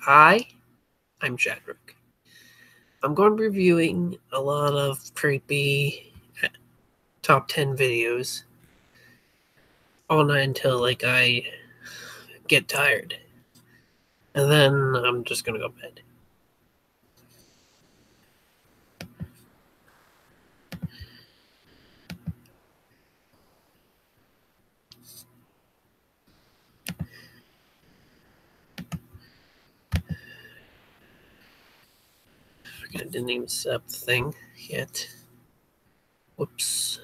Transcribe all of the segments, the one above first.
Hi, I'm Chadwick. I'm going to be reviewing a lot of creepy top 10 videos all night until I get tired. And then I'm just going to go to bed. I didn't even set up the thing yet. Whoops.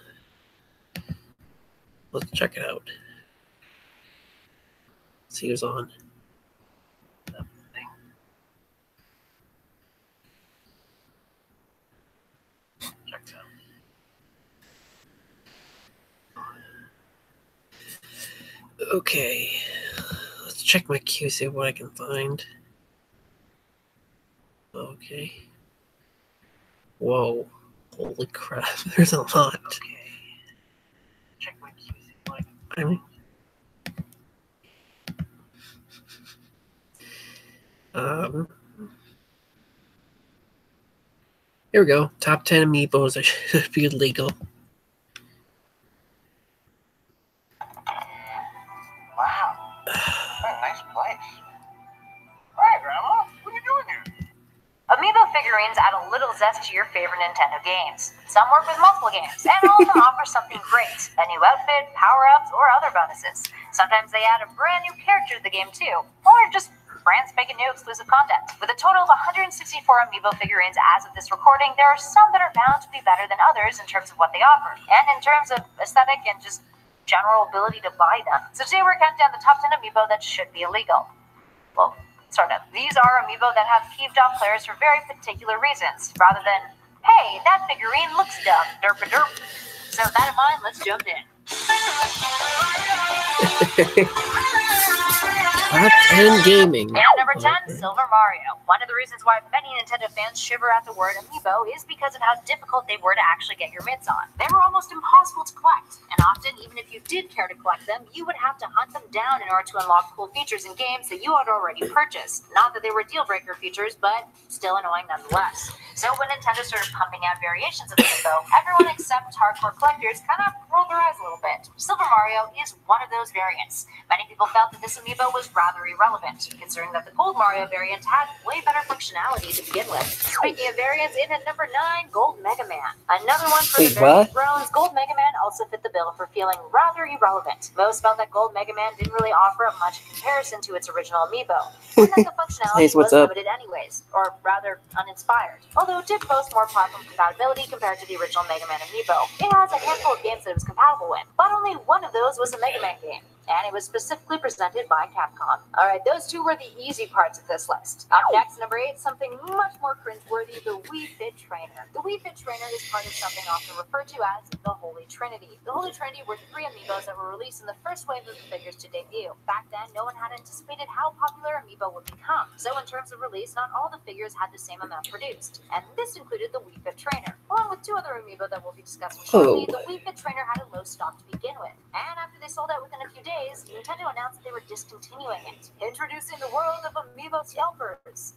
Let's check it out. See who's on. Check it out. Okay. Let's check my queue, see what I can find. Okay. Whoa. Holy crap. There's a lot. Okay. Check my queue, see what I can find. Here we go. Top 10 amiibos that should be illegal. Wow. What a nice place. Hi, Grandma. What are you doing here? Amiibo figurines add a little zest to your favorite Nintendo games. Some work with multiple games, and all of them offer something great. A new outfit, power-ups, or other bonuses. Sometimes they add a brand new character to the game too, or just brand spanking new exclusive content. With a total of 164 Amiibo figurines as of this recording, there are some that are bound to be better than others in terms of what they offer, and in terms of aesthetic and just general ability to buy them. So today we're counting down the top 10 Amiibo that should be illegal. Well, sort of. These are Amiibo that have peeved off players for very particular reasons, rather than, hey, that figurine looks dumb, derp-a-derp. So with that in mind, let's jump in. Top 10 gaming. And number 10, Silver Mario. One of the reasons why many Nintendo fans shiver at the word Amiibo is because of how difficult they were to actually get your mitts on. They were almost impossible to collect, and often, even if you did care to collect them, you would have to hunt them down in order to unlock cool features in games that you had already purchased. Not that they were deal-breaker features, but still annoying nonetheless. So when Nintendo started pumping out variations of Amiibo, everyone except hardcore collectors kind of rolled their eyes a little bit. Silver Mario is one of those variants. Many people felt that this Amiibo was rather irrelevant, considering that the Gold Mario variant had way better functionality to begin with. Speaking of variants, in at number 9, Gold Mega Man. Another one for the variant thrones, Gold Mega Man also fit the bill for feeling rather irrelevant. Most felt that Gold Mega Man didn't really offer up much in comparison to its original Amiibo, and that the functionality was limited anyways, or rather uninspired. Although it did boast more platform compatibility compared to the original Mega Man Amiibo, it has a handful of games that it was compatible with, but only one of those was a Mega Man game, and it was specifically presented by Capcom. Alright, those two were the easy parts of this list. Up next, number 8, something much more cringeworthy, the Wii Fit Trainer. The Wii Fit Trainer is part of something often referred to as the Holy Trinity. The Holy Trinity were 3 Amiibos that were released in the first wave of the figures to debut. Back then, no one had anticipated how popular Amiibo would become. So in terms of release, not all the figures had the same amount produced. And this included the Wii Fit Trainer. Along with 2 other Amiibo that we'll be discussing shortly, the Wii Fit Trainer had a low stock to begin with. And after they sold out within a few days, Nintendo announced that they were discontinuing it. Introducing the world of Amiibo scalpers.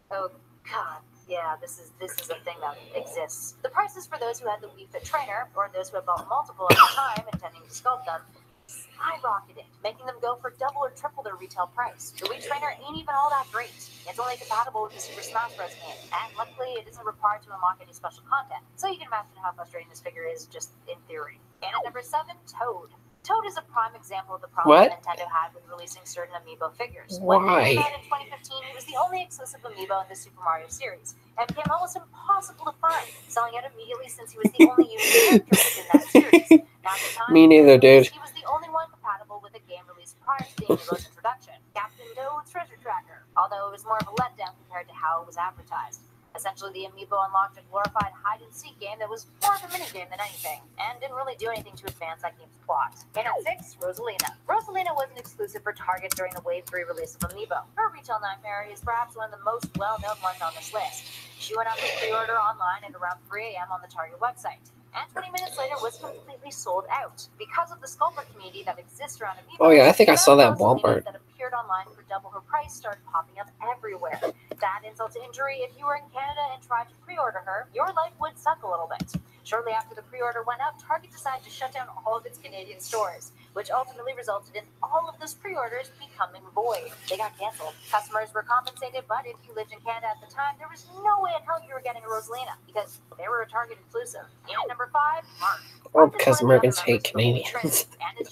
Oh god, yeah, this is a thing that exists. The prices for those who had the Wii Fit Trainer, or those who had bought multiple at the time intending to sculpt them, skyrocketed, making them go for double or triple their retail price. The Wii Trainer ain't even all that great. It's only compatible with the Super Smash Bros. Game, and luckily it isn't required to unlock any special content, so you can imagine how frustrating this figure is just in theory. And at number 7, Toad. Toad is a prime example of the problem Nintendo had with releasing certain Amiibo figures. When it came out in 2015, he was the only exclusive Amiibo in the Super Mario series, and became almost impossible to find, selling out immediately since he was the only unique character within that series. Now, at the time, Me neither, dude. He was the only one compatible with a game released prior to the Amiibo's introduction, Captain Toad's Treasure Tracker, although it was more of a letdown compared to how it was advertised. Essentially, the Amiibo unlocked a glorified hide-and-seek game that was more of a minigame than anything, and didn't really do anything to advance that game's plot. And at 6, Rosalina. Rosalina wasn't exclusive for Target during the Wave 3 release of Amiibo. Her retail nightmare is perhaps one of the most well-known ones on this list. She went up for pre-order online at around 3 a.m. on the Target website, and 20 minutes later was completely sold out. Because of the sculptor community that exists around Amiibo, oh yeah, I think I saw that Walmart that appeared online for double her price started popping up everywhere. To add insult to injury, if you were in Canada and tried to pre-order her, your life would suck a little bit. Shortly after the pre-order went up, Target decided to shut down all of its Canadian stores, which ultimately resulted in all of those pre-orders becoming void. They got canceled. Customers were compensated, but if you lived in Canada at the time, there was no way in hell you were getting a Rosalina because they were a Target exclusive. And at number 5, Mark. Or because Americans hate Canadians.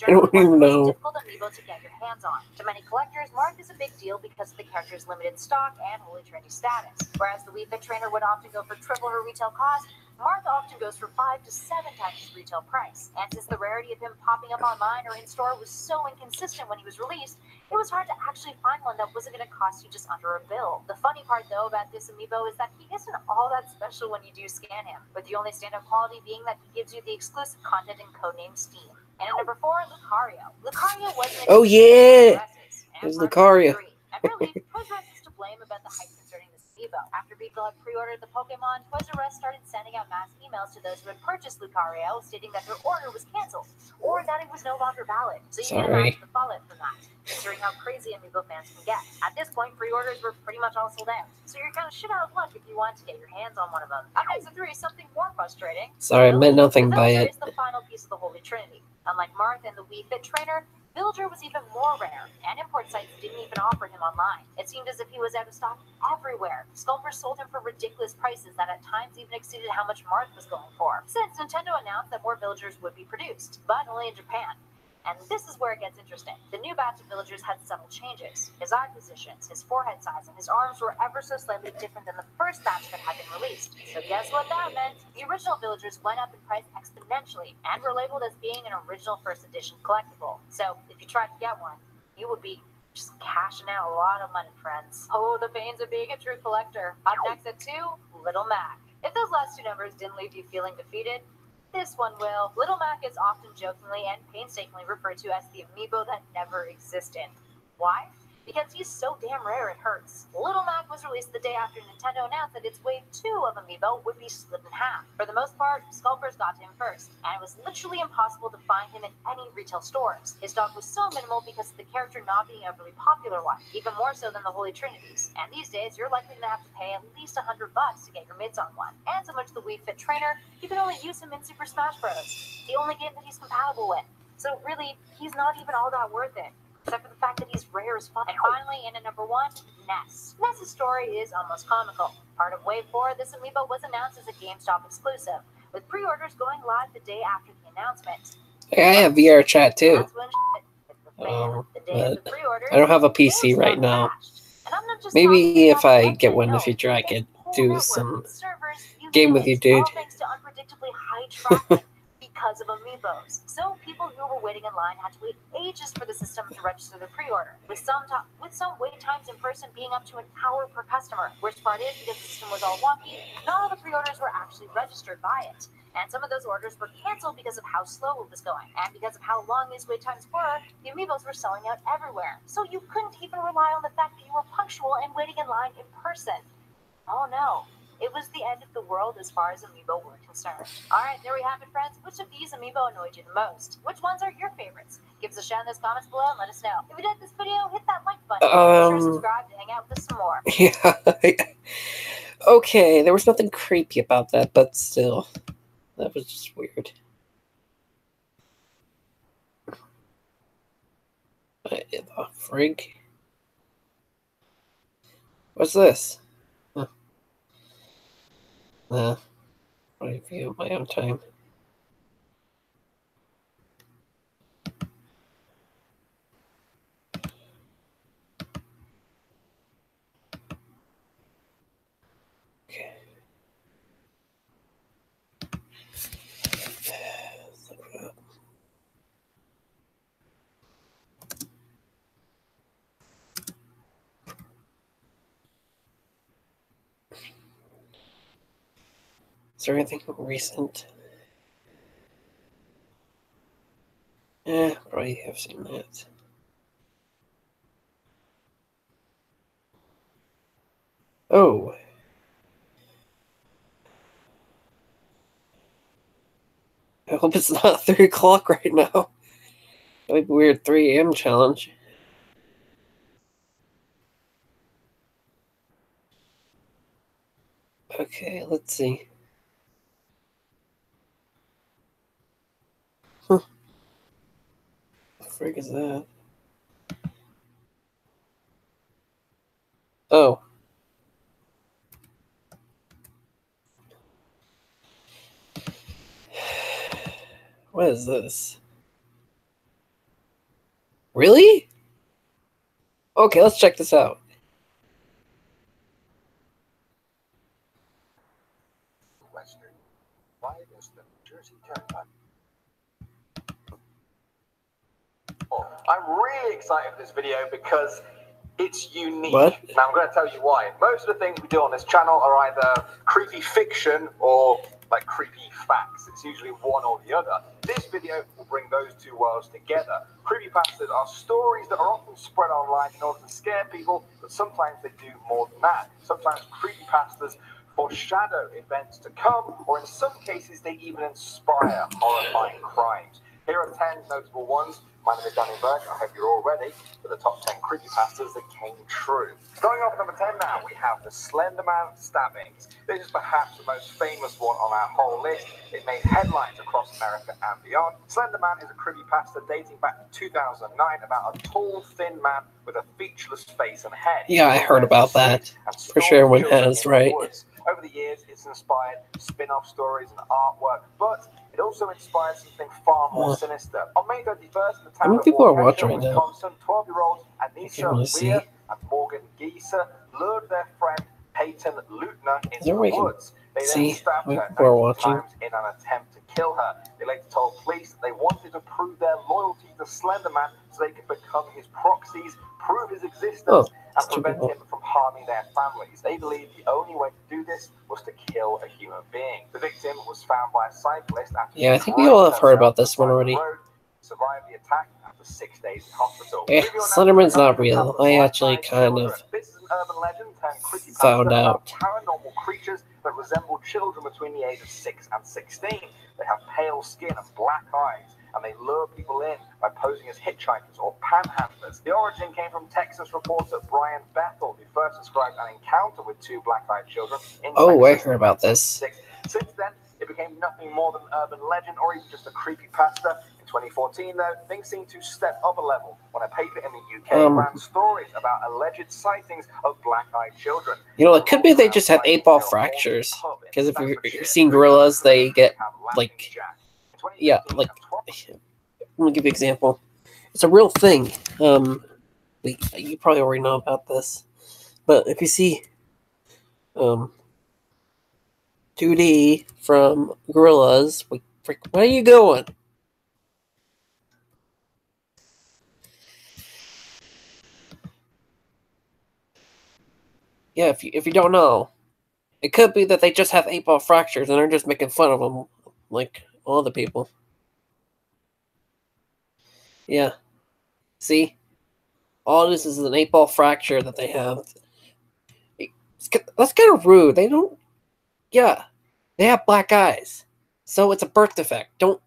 I don't even know. Difficult amiibo to get your hands on. To many collectors, Mark is a big deal because of the character's limited stock and Holy Trinity status. Whereas the Wii Fit trainer would often go for triple her retail cost, Mark often goes for 5 to 7 times his retail price. And since the rarity of him popping up online or in store was so inconsistent when he was released, it was hard to actually find one that wasn't going to cost you just under a bill. The funny part, though, about this amiibo is that he isn't all that special when you do scan him, with the only standout quality being that he gives you the exclusive content in codename Steam. And at number 4, Lucario. Lucario wasn't. Oh yeah, it was Lucario. And really, Toys R Us is to blame about the hype concerning this amiibo. After people had pre-ordered the Pokemon, Toys R Us started sending out mass emails to those who had purchased Lucario, stating that their order was canceled or that it was no longer valid. So you can imagine the fallout from that, considering how crazy amiibo fans can get. At this point, pre-orders were pretty much all sold out, so you're kind of shit out of luck if you want to get your hands on one of them. Up next at 3 is something more frustrating. Sorry, I meant nothing by it. Is the final piece of the Holy Trinity. Unlike Marth and the Wii Fit trainer, Villager was even more rare, and import sites didn't even offer him online. It seemed as if he was out of stock everywhere. Scalpers sold him for ridiculous prices that at times even exceeded how much Marth was going for, since Nintendo announced that more Villagers would be produced, but only in Japan. And this is where it gets interesting. The new batch of Villagers had subtle changes. His eye positions, his forehead size, and his arms were ever so slightly different than the first batch that had been released. So guess what that meant? The original Villagers went up in price exponentially and were labeled as being an original first edition collectible. So if you tried to get one, you would be just cashing out a lot of money, friends. Oh, the pains of being a true collector. Up next at 2, Little Mac. If those last 2 numbers didn't leave you feeling defeated, this one will. Little Mac is often jokingly and painstakingly referred to as the amiibo that never existed. Why? Because he's so damn rare it hurts. Little Mac was released the day after Nintendo announced that its Wave 2 of amiibo would be split in half. For the most part, scalpers got to him first, and it was literally impossible to find him in any retail stores. His stock was so minimal because of the character not being a really popular one, even more so than the Holy Trinities. And these days, you're likely to have to pay at least $100 to get your mids on one. And so much the Wii Fit trainer, you can only use him in Super Smash Bros., the only game that he's compatible with. So really, he's not even all that worth it, except for the fact that he's rare as fuck. And finally, in at number 1, Ness. Ness's story is almost comical. Part of Wave 4, this amiibo was announced as a GameStop exclusive, with pre-orders going live the day after the announcement. Hey, I have VR chat too. But I don't have a PC right now. Maybe if I get one in the future, I could do some game with you, dude. Thanks to unpredictably high traffic because of amiibos. So people who were waiting in line had to wait ages for the system to register their pre-order, with some wait times in person being up to an hour per customer. Worst part is, because the system was all wonky, not all the pre-orders were actually registered by it. And some of those orders were canceled because of how slow it was going. And because of how long these wait times were, the amiibos were selling out everywhere. So you couldn't even rely on the fact that you were punctual and waiting in line in person. Oh no. It was the end of the world as far as amiibo were concerned. Alright, there we have it, friends. Which of these amiibo annoyed you the most? Which ones are your favorites? Give us a shout in those comments below and let us know. If you did this video, hit that like button. And be sure to subscribe to hang out with us some more. Yeah. Okay, there was nothing creepy about that, but still. That was just weird. What the frig? What's this? Huh. Review my own time. Okay. Is there anything recent? Yeah, probably have seen that. Oh. I hope it's not 3 o'clock right now. That would be weird 3 a.m. challenge. Okay, let's see. Huh. What the frig is that? Oh. What is this? Really? Okay, let's check this out. Western. Why is the Jersey Turnpike? I'm really excited for this video because it's unique. What? Now I'm going to tell you why. Most of the things we do on this channel are either creepy fiction or like creepy facts. It's usually one or the other. This video will bring those two worlds together. Creepypastas are stories that are often spread online in order to scare people, but sometimes they do more than that. Sometimes creepypastas foreshadow events to come, or in some cases they even inspire horrifying crimes. Here are 10 notable ones. My name is Danny Burke. I hope you're all ready for the top 10 creepypastas that came true. Starting off at number 10 now, we have the Slenderman stabbings. This is perhaps the most famous one on our whole list. It made headlines across America and beyond. Slenderman is a creepypasta dating back to 2009 about a tall, thin man with a featureless face and head. Yeah, I heard about that. For sure one has, right? Over the years, it's inspired spin-off stories and artwork, but it also inspired something far more sinister. On May 31st, in the town of people are Waukesha, watching right now? Wisconsin, 12-year-olds Anissa really Weir and Morgan Gieser lured their friend Peyton Lutner into the we can woods. They then see stabbed how many her people are 19 watching? times in an attempt to kill her. They later told police that they wanted to prove their loyalty to Slenderman so they could become his proxies, prove his existence, and prevent him from harming their families. They believed the only way to do this was to kill a human being. The victim was found by a cyclist after I think we all have heard about this one already. Survived the attack after 6 days in hospital. Yeah, Slenderman's not real. I actually kind of found out. Paranormal creatures that resemble children between the age of 6 and 16. They have pale skin and black eyes, and they lure people in by posing as hitchhikers or panhandlers. The origin came from Texas reporter Brian Bethel, who first described an encounter with two black-eyed children in I Texas heard about this. Since then, it became nothing more than an urban legend or even just a creepypasta. In 2014, though, things seemed to step up a level when a paper in the UK ran stories about alleged sightings of black-eyed children. It could be they just have 8-ball fractures. Because if you're seeing gorillas, they get, like, I'm going to give you an example. It's a real thing. You probably already know about this. But if you see 2D from gorillas, where are you going? Yeah, if you don't know, it could be that they just have 8-ball fractures and they're just making fun of them, like all other people. Yeah. See? All this is an 8-ball fracture that they have. That's kind of rude. They don't... Yeah. They have black eyes. So it's a birth defect. Don't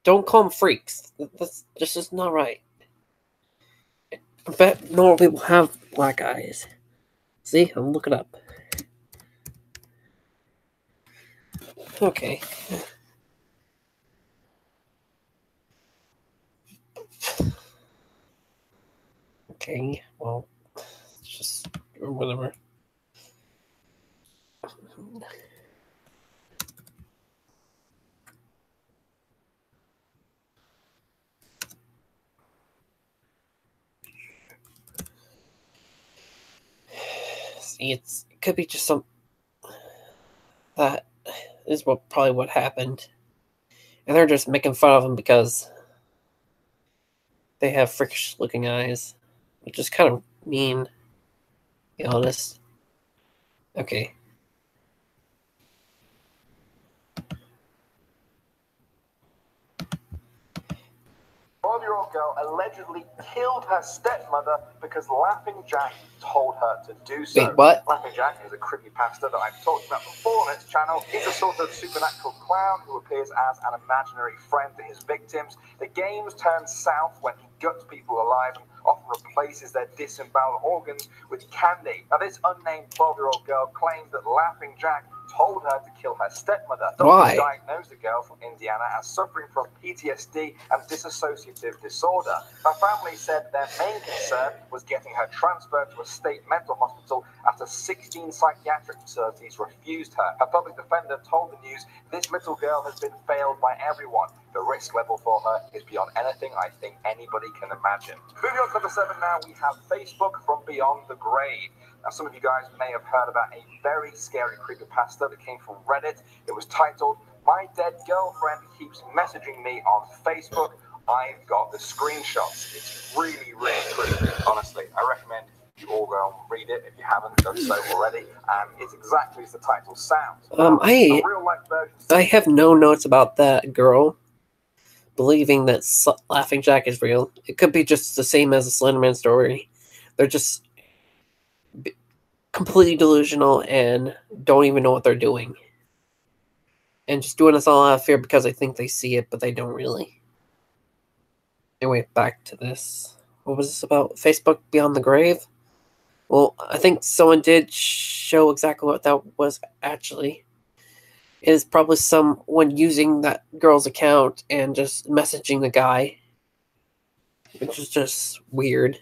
call them freaks. That's just not right. I bet normal people have black eyes. See? I'm looking up. Okay. Okay, well, just whatever. See, it could be just some... That is probably what happened. And they're just making fun of them because they have freakish looking eyes. Which is kind of mean, to be honest. Okay. Year-old girl allegedly killed her stepmother because Laughing Jack told her to do so. Wait, what? Laughing Jack is a creepypasta that I've talked about before on this channel. He's a sort of supernatural clown who appears as an imaginary friend to his victims. The games turn south when he guts people alive and often replaces their disemboweled organs with candy. Now, this unnamed 12-year-old girl claims that Laughing Jack told her to kill her stepmother. Why? Doctors diagnosed the girl from Indiana as suffering from PTSD and dissociative disorder. Her family said their main concern was getting her transferred to a state mental hospital after 16 psychiatric facilities refused her. Her public defender told the News, "This little girl has been failed by everyone. The risk level for her is beyond anything I think anybody can imagine." Moving on to number 7 now, we have Facebook from Beyond the Grave. Now, some of you guys may have heard about a very scary creepypasta that came from Reddit. It was titled, "My Dead Girlfriend Keeps Messaging Me on Facebook. I've Got the Screenshots." It's really, really creepy, honestly. I recommend you all go and read it if you haven't done so already. And it's exactly as the title sounds. I real-life version. I have no notes about that girl believing that Laughing Jack is real. It could be just the same as the Slenderman story. They're just completely delusional and don't even know what they're doing. And just doing this all out of fear because they think they see it, but they don't really. Anyway, back to this. What was this about? Facebook Beyond the Grave? Well, I think someone did show exactly what that was actually. It is probably someone using that girl's account and just messaging the guy, which is just weird.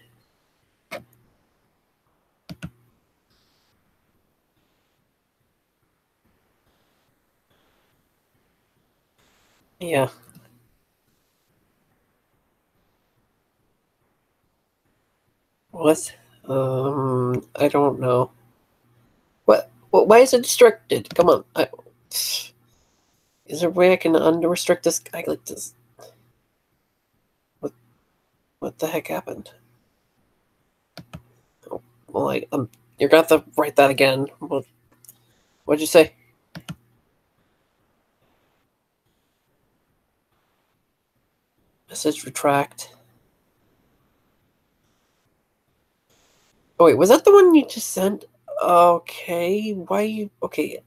Yeah. What? I don't know. What? Why is it restricted? Come on. Is there a way I can unrestrict this guy like this? What the heck happened? Oh, well, you're gonna have to write that again. What'd you say? Message retract. Oh wait, was that the one you just sent? Okay, why you... Okay.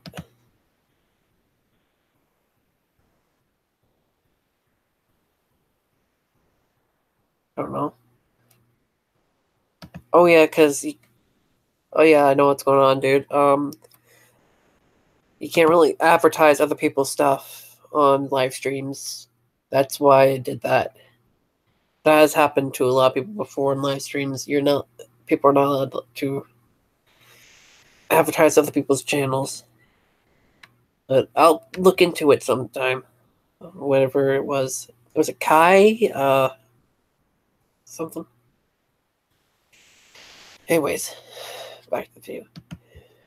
I don't know. Oh yeah, because... Oh yeah, I know what's going on, dude. You can't really advertise other people's stuff on live streams. That's why I did that. That has happened to a lot of people before in live streams. People are not allowed to advertise other people's channels. But I'll look into it sometime. Whatever it was. Was it Kai? Something. Anyways, back to the video.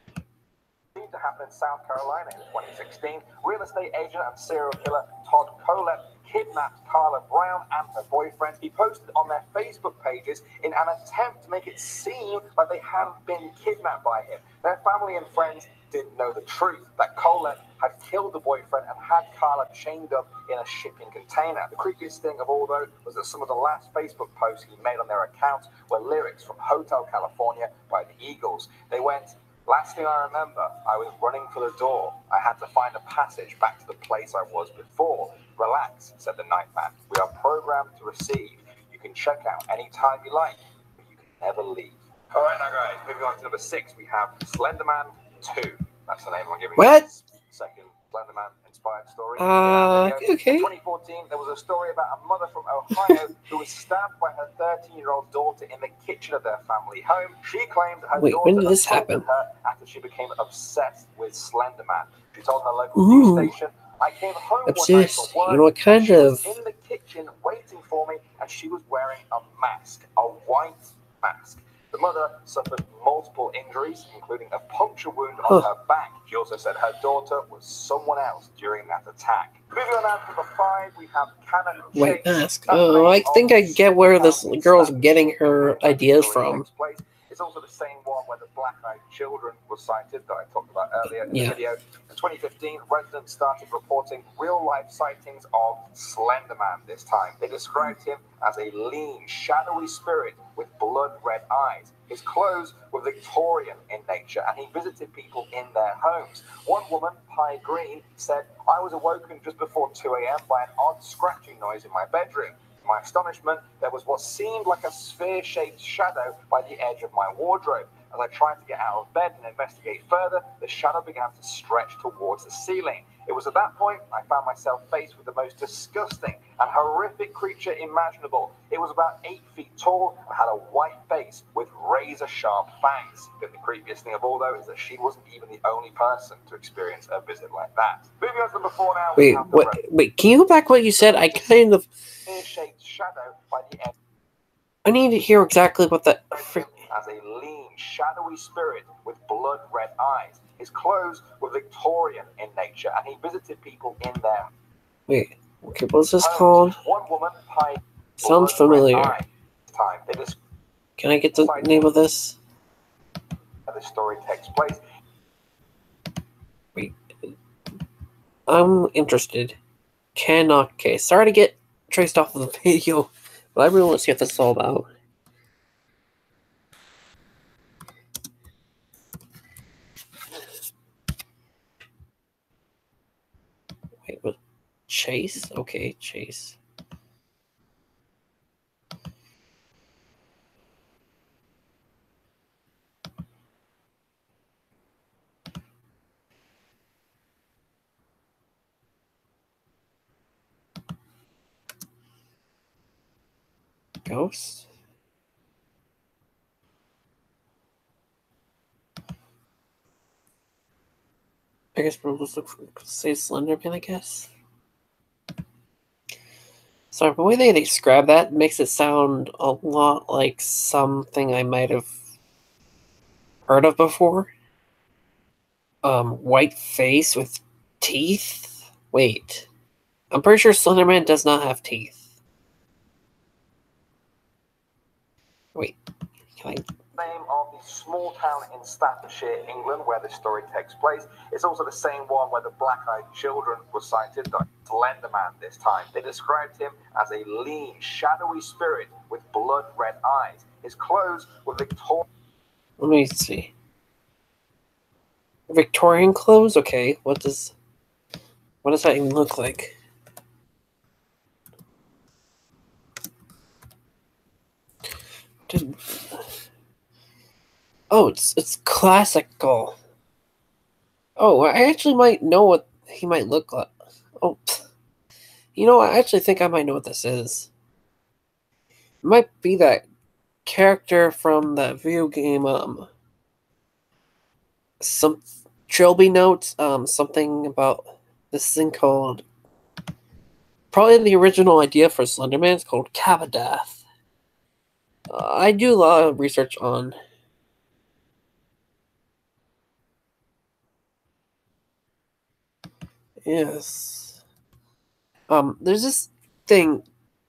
To happen in South Carolina in 2016, real estate agent and serial killer Todd Colette kidnapped Carla Brown and her boyfriend. He posted on their Facebook pages in an attempt to make it seem like they hadn't been kidnapped by him. Their family and friends didn't know the truth, that Colette had killed the boyfriend and had Carla chained up in a shipping container. The creepiest thing of all, though, was that some of the last Facebook posts he made on their account were lyrics from Hotel California by the Eagles. They went, "Last thing I remember, I was running for the door. I had to find a passage back to the place I was before. Relax," said the Nightman. "We are programmed to receive. You can check out anytime you like, but you can never leave." All right, now guys, moving on to number 6, we have Slenderman 2. That's the name I'm giving What? this second Slenderman inspired story. Okay. In 2014, there was a story about a mother from Ohio who was stabbed by her 13-year-old daughter in the kitchen of their family home. She claimed her daughter when did this assaulted happen? her after she became obsessed with Slenderman. She told her local news station, "I came home one night Obsessed. from work, You know what kind and she was of... in the kitchen waiting for me, and she was wearing a mask, a white mask." The mother suffered multiple injuries, including a puncture wound on her back. She also said her daughter was someone else during that attack. Moving on now to number 5, we have Canon White Chase. mask. Oh, I think I get where this girl's getting her ideas from. It's also the same one where the black-eyed children were cited that I talked about earlier in the video. In 2015, residents started reporting real-life sightings of Slenderman this time. They described him as a lean, shadowy spirit with blood-red eyes. His clothes were Victorian in nature, and he visited people in their homes. One woman, Pie Green, said, "I was awoken just before 2 a.m. by an odd scratching noise in my bedroom. my astonishment, there was what seemed like a sphere-shaped shadow by the edge of my wardrobe. As I tried to get out of bed and investigate further, the shadow began to stretch towards the ceiling. It was at that point I found myself faced with the most disgusting and horrific creature imaginable. It was about 8 feet tall and had a white face with razor-sharp fangs. But the creepiest thing of all, though, is that she wasn't even the only person to experience a visit like that. Moving on to number 4 now. Wait, what? Wait, can you go back what you said? I kind of... Shaped shadow by the end. I need to hear exactly what that... As a lean, shadowy spirit with blood-red eyes. His clothes were Victorian in nature, and he visited people in their... Wait, okay, what's this called? One woman pied Sounds familiar. Time. Can I get the name of this? The story takes place. Wait, I'm interested. Okay, sorry to get traced off of the video, but I really want to see what this is all about. Wait, what? Chase? Okay, Chase. Ghost? I guess we'll just look for, say Slenderman, I guess. Sorry, the way they describe that makes it sound a lot like something I might have heard of before. White face with teeth? Wait. I'm pretty sure Slenderman does not have teeth. Wait. Can I... Name of the small town in Staffordshire, England, where this story takes place. It's also the same one where the black-eyed children were sighted, the Slenderman this time. They described him as a lean, shadowy spirit with blood-red eyes. His clothes were Victorian. Let me see. Victorian clothes? Okay, what does that even look like? Oh, it's classical. Oh, I actually might know what he might look like. Oh, you know, I actually think I might know what this is. It might be that character from that video game, some Trilby Notes, something about this thing called, probably the original idea for Slenderman is called Cabadath. I do a lot of research on... Yes. There's this thing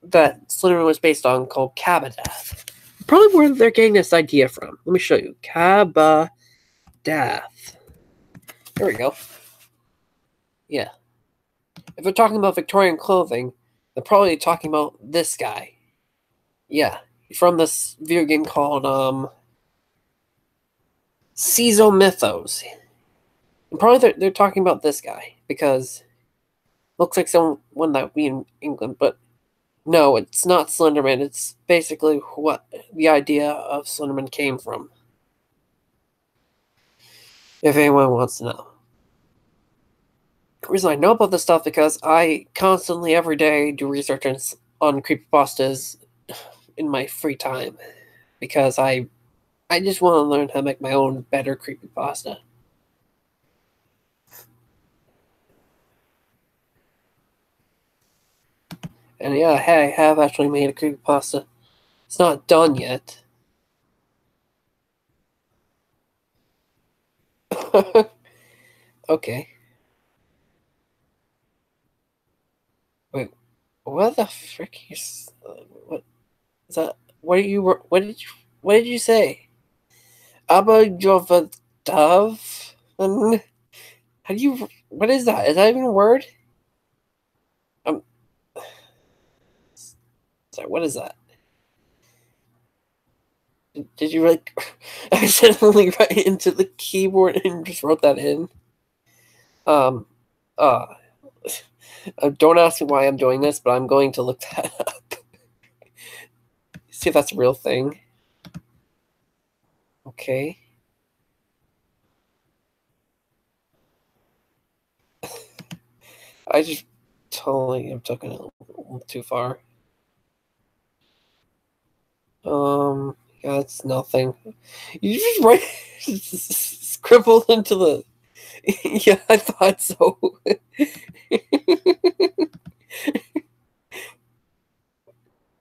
that Slenderman was based on called Cabadath. Probably where they're getting this idea from. Let me show you. Cabadath. There we go. Yeah. If they're talking about Victorian clothing, they're probably talking about this guy. Yeah. From this video game called, Caesar Mythos. And probably they're talking about this guy, because looks like someone that would be in England, but no, it's not Slenderman. It's basically what the idea of Slenderman came from. If anyone wants to know. The reason I know about this stuff because I constantly, every day, do research on creepypastas in my free time. Because I just want to learn how to make my own better creepypasta. And yeah, hey, I have actually made a creepypasta. It's not done yet. Okay. Wait, what the frick is... what is that? What did you say? Abba Jovadav? How do you... what is that? Is that even a word? Sorry, what is that? Did you like accidentally write into the keyboard and just wrote that in? Don't ask me why I'm doing this, but I'm going to look that up. See if that's a real thing. Okay. I just totally am taking it a little too far. Yeah, it's nothing. You just write scribbled into the. Yeah, I thought so.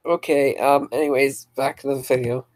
Okay. Anyways, back to the video.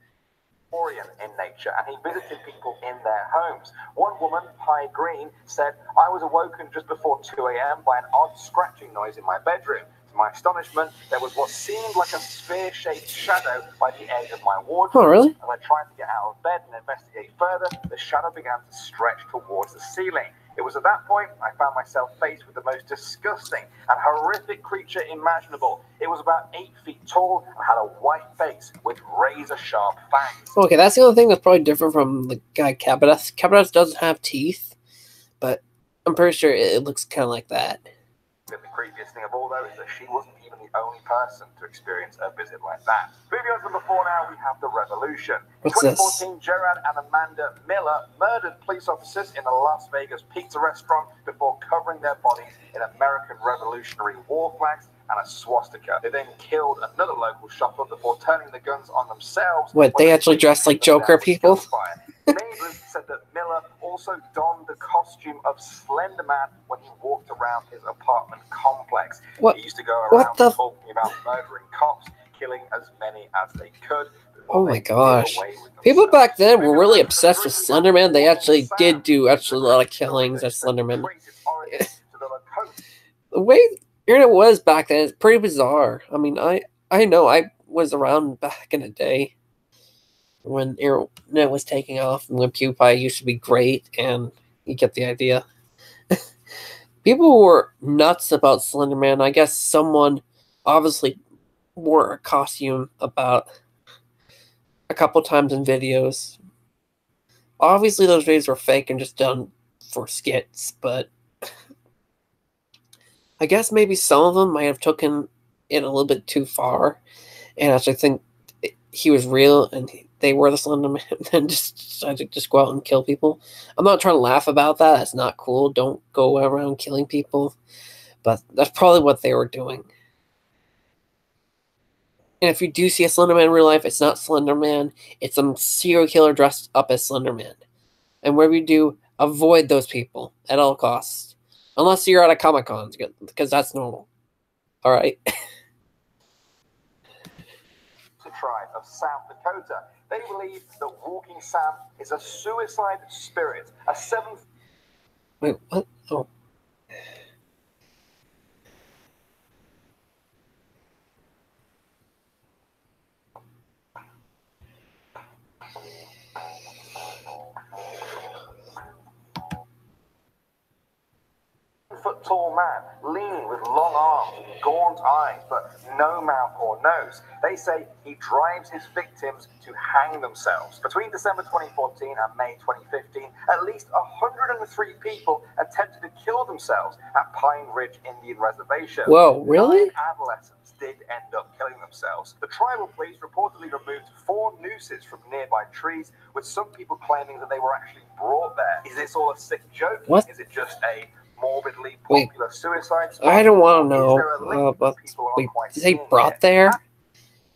In nature, and he visited people in their homes. One woman, Pie Green, said, "I was awoken just before 2 a.m. by an odd scratching noise in my bedroom. To my astonishment, there was what seemed like a sphere-shaped shadow by the edge of my wardrobe. Oh, really? As I tried to get out of bed and investigate further, the shadow began to stretch towards the ceiling. It was at that point I found myself faced with the most disgusting and horrific creature imaginable. It was about 8 feet tall and had a white face with razor-sharp fangs." Okay, that's the only thing that's probably different from the guy Cabadas. Cabadas doesn't have teeth, but I'm pretty sure it looks kind of like that. The creepiest thing of all, though, is that she wasn't even the only person to experience a visit like that. Moving on to number 4 now, we have the Revolution. In What's this? 2014, Gerard and Amanda Miller murdered police officers in a Las Vegas pizza restaurant before covering their bodies in American Revolutionary War flags and a swastika. They then killed another local shopper before turning the guns on themselves. What, they actually dressed like Joker people? Neighbors said that Miller also donned the costume of Slender Man when he walked around his apartment complex. What? He used to go around the talking about murdering cops, killing as many as they could. Oh my gosh. People back then were really obsessed with Slender Man. They actually did do a lot of killings as Slender Man. The way the internet was back then is pretty bizarre. I mean, I know I was around back in the day when internet was taking off and when PewDiePie used to be great, and you get the idea. People were nuts about Slender Man. I guess someone obviously wore a costume about a couple times in videos. Obviously, those videos were fake and just done for skits, but I guess maybe some of them might have taken it a little bit too far and actually think he was real and they were the Slender Man and just decided to just go out and kill people. I'm not trying to laugh about that. That's not cool. Don't go around killing people. But that's probably what they were doing. And if you do see a Slender Man in real life, it's not Slender Man. It's some serial killer dressed up as Slender Man. And wherever you do, avoid those people at all costs. Unless you're at a Comic-Con, because that's normal. Alright? Tribe of South Dakota. They believe that Walking Sam is a suicide spirit. A 7th. Wait, what? Oh. Foot-tall man, lean with long arms and gaunt eyes, but no mouth or nose. They say he drives his victims to hang themselves. Between December 2014 and May 2015, at least 103 people attempted to kill themselves at Pine Ridge Indian Reservation. Whoa, really? 9 adolescents did end up killing themselves. The tribal police reportedly removed 4 nooses from nearby trees, with some people claiming that they were actually brought there. Is this all a sick joke? What? Is it just a morbidly popular suicide spot? I don't want to know, but wait, they brought there?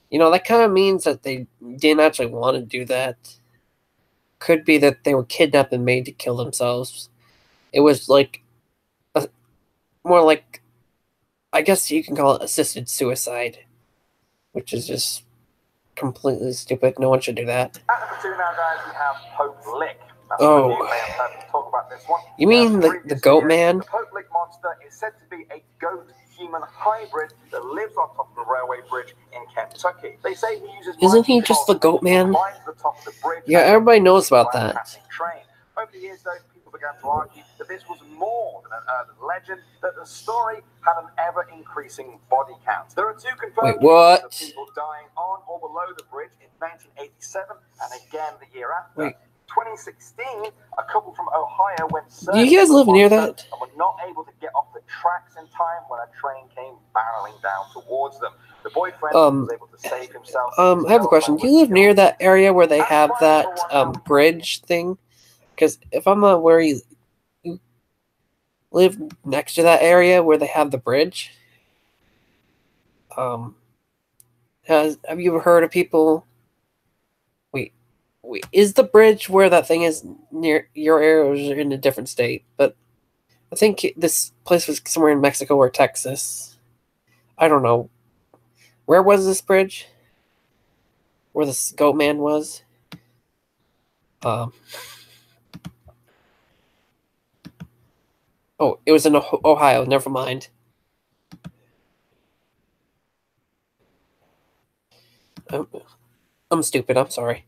You know, that kind of means that they didn't actually want to do that. Could be that they were kidnapped and made to kill themselves. It was like, more like, I guess you can call it assisted suicide, which is just completely stupid. No one should do that. At number 2 now, guys, we have Pope Lick. Oh. You may have heard me talk about this one. You mean the goat man? The Pope Lick monster is said to be a goat-human hybrid that lives on top of the railway bridge in Kentucky. They say he uses... Isn't he just the goat man? The top of the bridge. Yeah, everybody knows about that. Train. Over the years, though, people began to argue that this was more than an urban legend, that the story had an ever-increasing body count. There are 2 confirmed cases of people dying on or below the bridge in 1987 and again the year after. Wait. 2016, a couple from Ohio went searching. Do you guys live near that? And were not able to get off the tracks in time when a train came barreling down towards them. The boyfriend was able to save himself. I have a question. Do you live near that area where they have that bridge thing? Because if I'm not where you live next to that area where they have the bridge, have you ever heard of people? Wait, is the bridge where that thing is near your area, or is it in a different state? But I think this place was somewhere in Mexico or Texas. I don't know. Where was this bridge? Where this goat man was? Oh, it was in Ohio. Never mind. I'm stupid. I'm sorry.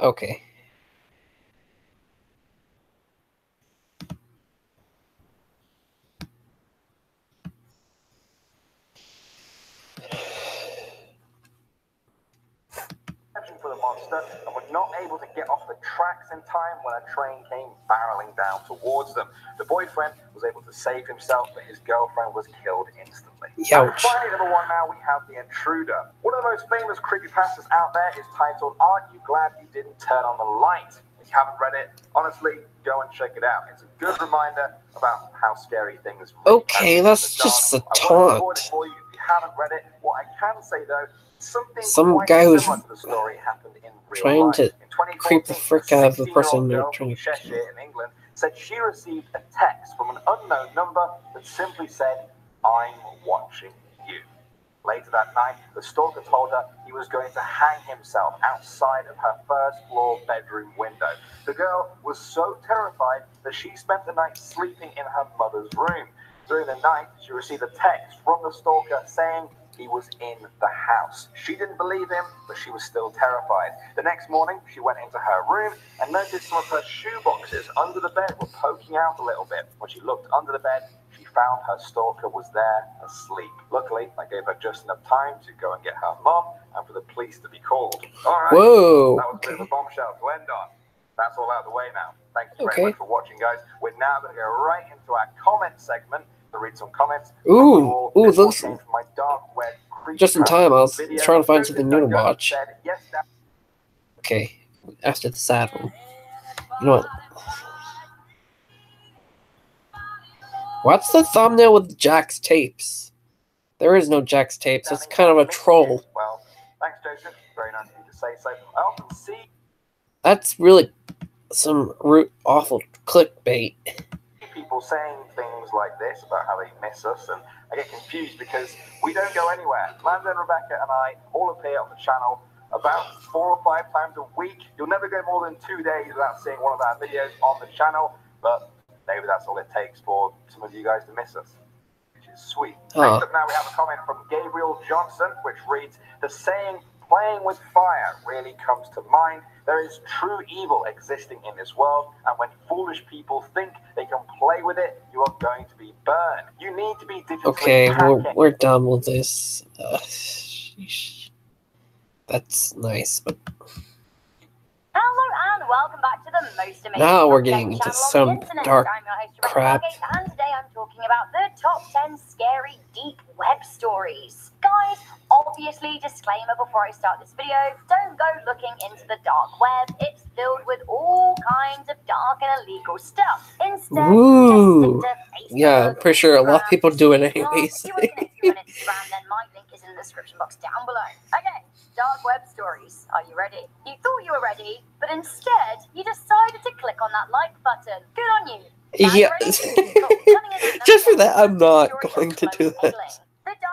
Okay. For the monster and were not able to get off the tracks in time when a train came barreling down towards them. The boyfriend was able to save himself, but his girlfriend was killed instantly. And finally, number one, now we have The Intruder. One of the most famous creepypastas out there is titled "Aren't You Glad You Didn't Turn on the Light?" If you haven't read it, honestly, go and check it out. It's a good reminder about how scary things really okay, that's just a taunt. For you if you haven't read it. What I can say though, some guy who's trying to creep the frick out of the person girl trying to Cheshire in England said she received a text from an unknown number that simply said, "I'm watching you." Later that night, the stalker told her he was going to hang himself outside of her first floor bedroom window. The girl was so terrified that she spent the night sleeping in her mother's room. During the night, she received a text from the stalker saying he was in the house. She didn't believe him, but she was still terrified. The next morning, she went into her room and noticed some of her shoe boxes under the bed were poking out a little bit. When she looked under the bed, she found her stalker was there asleep. Luckily, I gave her just enough time to go and get her mum and for the police to be called. All right. Whoa. That was a bit of a bombshell to end on. That's all out of the way now. Thank you very much for watching, guys. We're now going to go right into our comment segment to read some comments. Ooh, looks just in time. I was trying to find something new to watch. Okay, after the sad one. You know what? What's the thumbnail with Jack's tapes? There is no Jack's tapes. It's kind of a troll. Well, thanks, Joseph. Very nice of you to say so. I often see. That's really some awful clickbait. People saying things like this about how they miss us, and I get confused because we don't go anywhere. Landon, Rebecca, and I all appear on the channel about 4 or 5 times a week. You'll never go more than 2 days without seeing one of our videos on the channel, but maybe that's all it takes for some of you guys to miss us, which is sweet. Next up now we have a comment from Gabriel Johnson, which reads, "The saying, playing with fire really comes to mind. There is true evil existing in this world, and when foolish people think they can play with it, you are going to be burned. You need to be digitally Okay, we're done with this. That's nice, but hello and welcome back to the most amazing. Now we're getting into some dark crap. And today I'm talking about the top 10 scary deep web stories. Guys, obviously, disclaimer before I start this video, don't go looking into the dark web. It's filled with all kinds of dark and illegal stuff. Instead, ooh, just stick to Facebook, yeah, I'm pretty sure a lot of people do it anyways. If you want to connect me on Instagram, then my link is in the description box down below. Okay, dark web stories. Are you ready? You thought you were ready, but instead, you decided to click on that like button. Good on you. Yeah, just for that, I'm not going to do that.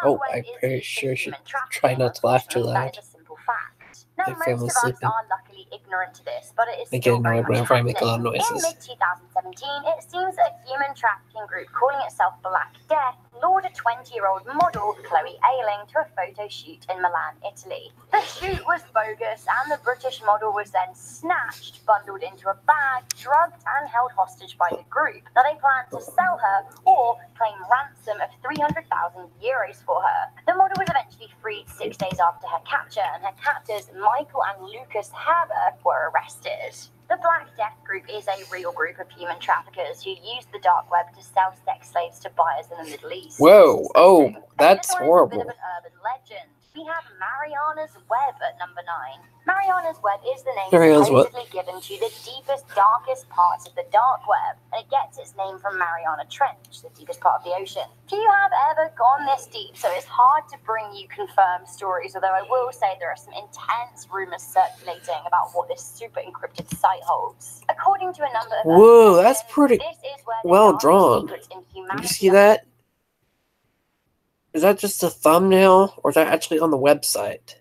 Oh, I'm pretty sure I should try not to laugh too loud. Now, My most family's of us sleeping. are luckily ignorant to this, but it is I get still very annoyed much whenever I make a happening. lot of noises. In mid-2017, it seems that a human trafficking group calling itself Black Death lured a 20-year-old model, Chloe Ayling, to a photo shoot in Milan, Italy. The shoot was bogus, and the British model was then snatched, bundled into a bag, drugged, and held hostage by the group. Now, they planned to sell her or claim ransom of 300,000 euros for her. The model was eventually freed 6 days after her capture, and her captors, Michael and Lucas Herber, were arrested. The Black Death Group is a real group of human traffickers who use the dark web to sell sex slaves to buyers in the Middle East. Whoa, oh, that's horrible. A bit of an urban legend. We have Mariana's Web at number 9. Mariana's Web is the name supposedly given to the deepest, darkest parts of the dark web, and it gets its name from Mariana Trench, the deepest part of the ocean. Do you have ever gone this deep? So it's hard to bring you confirmed stories, although I will say there are some intense rumors circulating about what this super encrypted site holds. According to a number of whoa, that's pretty well drawn. Did you see that? Is that just a thumbnail, or is that actually on the website?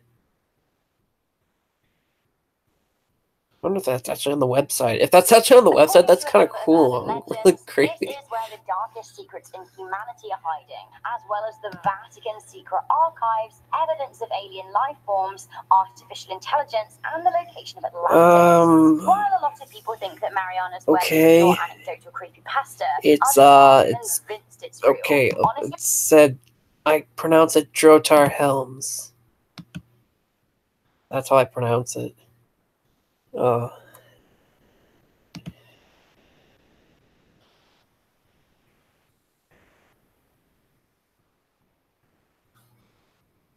I wonder if that's actually on the website. If that's actually on the website, that's kind of cool. Really creepy. This is where the darkest secrets in humanity are hiding, as well as the Vatican secret archives, evidence of alien life forms, artificial intelligence, and the location of Atlantis. While a lot of people think that Mariana's Web is your anecdotal creepypasta, it's okay. It said, I pronounce it Drotar Helms. That's how I pronounce it.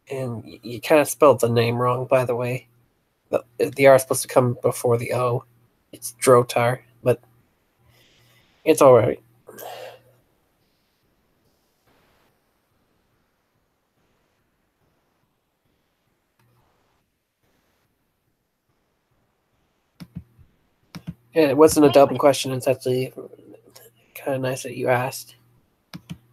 And you kind of spelled the name wrong, by the way. The R is supposed to come before the O. It's Drotar, but it's alright. Yeah, it wasn't a double question. It's actually kind of nice that you asked.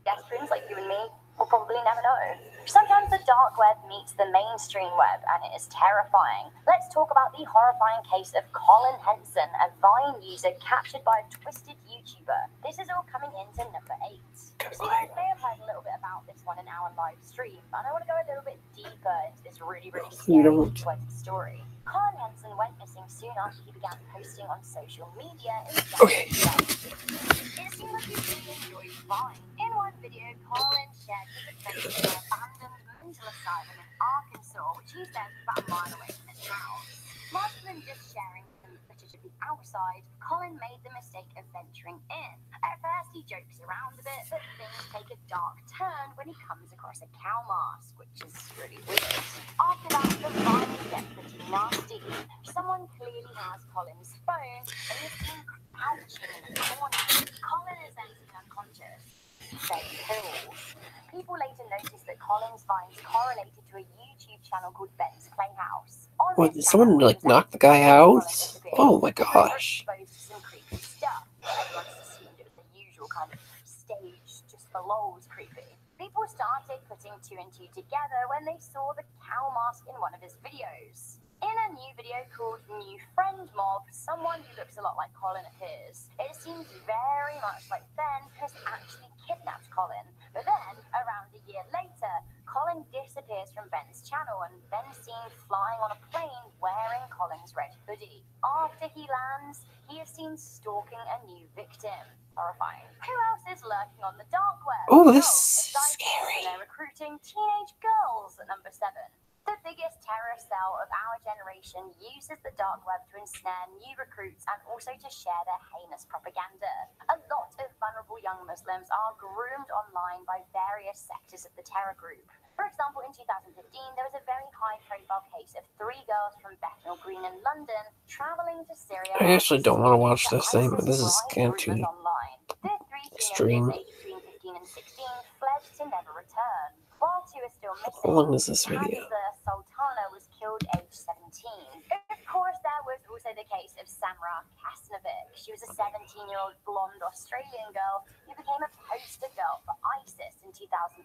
Pedestrians like you and me will probably never know. Sometimes the dark web meets the mainstream web, and it is terrifying. Let's talk about the horrifying case of Colin Henson, a Vine user captured by a twisted YouTuber. This is all coming into number 8. So you guys may have heard a little bit about this one in our live stream, and I want to go a little bit deeper into this really, really scary twisted story. Colin Henson went missing soon after he began posting on social media in January. It seemed like he really enjoyed Vine. In one video, Colin shared his adventure in an abandoned mental asylum in Arkansas, which he said was about a mile away from his house. Rather than just sharing some footage of the outside, Colin made the mistake of venturing in. At first, he jokes around a bit, but things take a dark turn when he comes across a cow mask, which is really weird. After that, the violence gets pretty nasty. Someone clearly has Colin's phone, and he's seen crouching in the corner. Colin is then seen unconscious. Then pills. People later noticed that Colin's vines correlated to a YouTube channel called 10's Playhouse. What, did someone like knock the guy out? Oh my gosh. Some creepy stuff. Everyone just assumed it was the usual kind of stage, just for lols creepy. People started putting 2 and 2 together when they saw the cow mask in one of his videos. In a new video called New Friend Mob, someone who looks a lot like Colin appears. It seems very much like Ben has actually kidnapped Colin. But then, around a year later, Colin disappears from Ben's channel and Ben's seen flying on a plane wearing Colin's red hoodie. After he lands, he is seen stalking a new victim. Horrifying. Who else is lurking on the dark web? Oh, this is scary. They're recruiting teenage girls at number 7. The biggest terror cell of our generation uses the dark web to ensnare new recruits and also to share their heinous propaganda. A lot of vulnerable young Muslims are groomed online by various sectors of the terror group. For example, in 2015, there was a very high-profile case of 3 girls from Bethnal Green in London traveling to Syria. I actually don't want to watch this thing, but this is kind of too extreme. Aged between 15 and 16 fled to never return. While 2 are still missing, How long is this video? Sultana was killed aged 17. Of course, there was also the case of Samra Kasnovic. She was a 17-year-old blonde Australian girl who became a poster girl for ISIS in 2014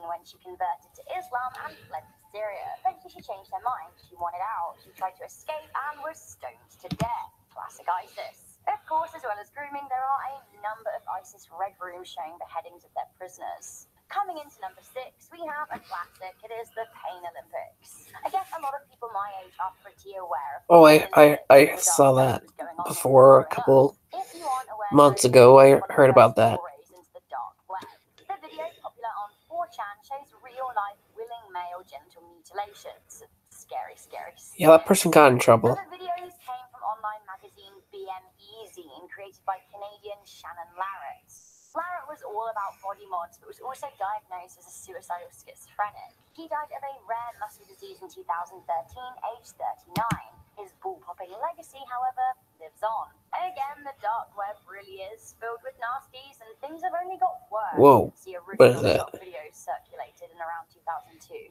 when she converted to Islam and fled to Syria. Eventually, she changed her mind. She wanted out. She tried to escape and was stoned to death. Classic ISIS. Of course, as well as grooming, there are a number of ISIS red rooms showing beheadings of their prisoners. Coming into number 6, we have a classic. It is the Pain Olympics. I guess a lot of people my age are pretty aware of. Oh, I saw that before a couple months ago. I heard about that. The video, popular on 4chan, shows real-life willing male genital mutilations. Scary, scary. Yeah, that person got in trouble. The videos came from online magazine created by Canadian Shannon Larratt. Larratt was all about body mods, but was also diagnosed as a suicidal schizophrenic. He died of a rare muscle disease in 2013, aged 39. His bull-popping legacy, however, lives on. Again, the dark web really is filled with nasties, and things have only got worse. Whoa, The what is original that? shop videos circulated in around 2002.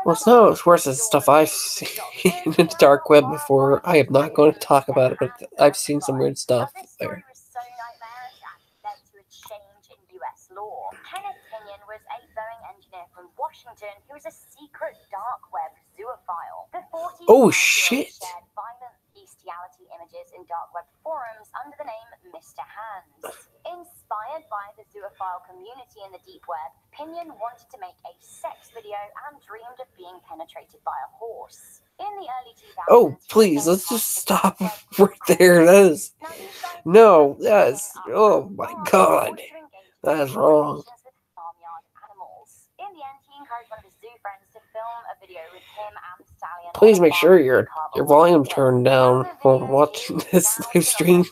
Well, it's not as worse as stuff I've seen in the dark web before. I am not going to talk about it, but I've seen some weird stuff This there. story was so nightmarish and led to a change in US law. Kenneth Kenyon was a Boeing engineer from Washington who was a secret dark web zoophile. The 40 Oh, shit. shared violent bestiality images in dark web forums under the name Mr. Hands. Inspired by the zoophile community in the deep web, Pinion wanted to make a sex video and dreamed of being penetrated by a horse. In the early 2000s, Oh, please, let's just stop right there. That is... No, that is... Oh, my God. That is wrong. In the end, he encouraged one of his zoo friends to film a video with him and Stallion. Please make sure your volume turned down while watching this live stream. And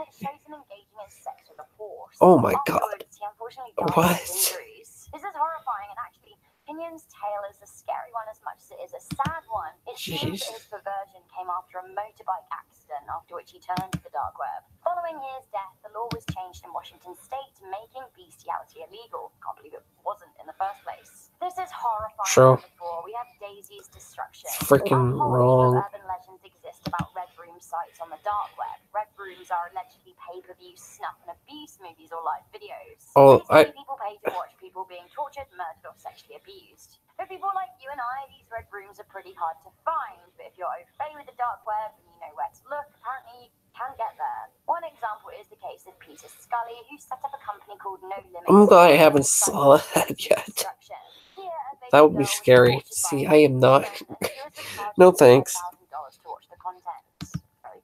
it shows him engaging in sex with a horse. Oh my God. Afterwards, he unfortunately died What? of injuries. This is horrifying, and actually, Pinion's tale is a scary one as much as it is a sad one. It seems that his perversion came after a motorbike accident, after which he turned to the dark web. Following his death, the law was changed in Washington state, making bestiality illegal. Can't believe it wasn't in the first place. This is horrifying. Sure. Before we have Daisy's destruction. It's freaking wrong. Urban legends exist about red room sites on the dark web. Red rooms are allegedly pay-per-view snuff and abuse movies or live videos. Oh, People pay to watch people being tortured, murdered, or sexually abused. For people like you and I, these red rooms are pretty hard to find. But if you're au fait with the dark web and you know where to look, apparently you can get there. One example is the case of Peter Scully, who set up a company called No Limits. I'm glad I haven't saw that yet. That would be scary. See, I am not. No thanks.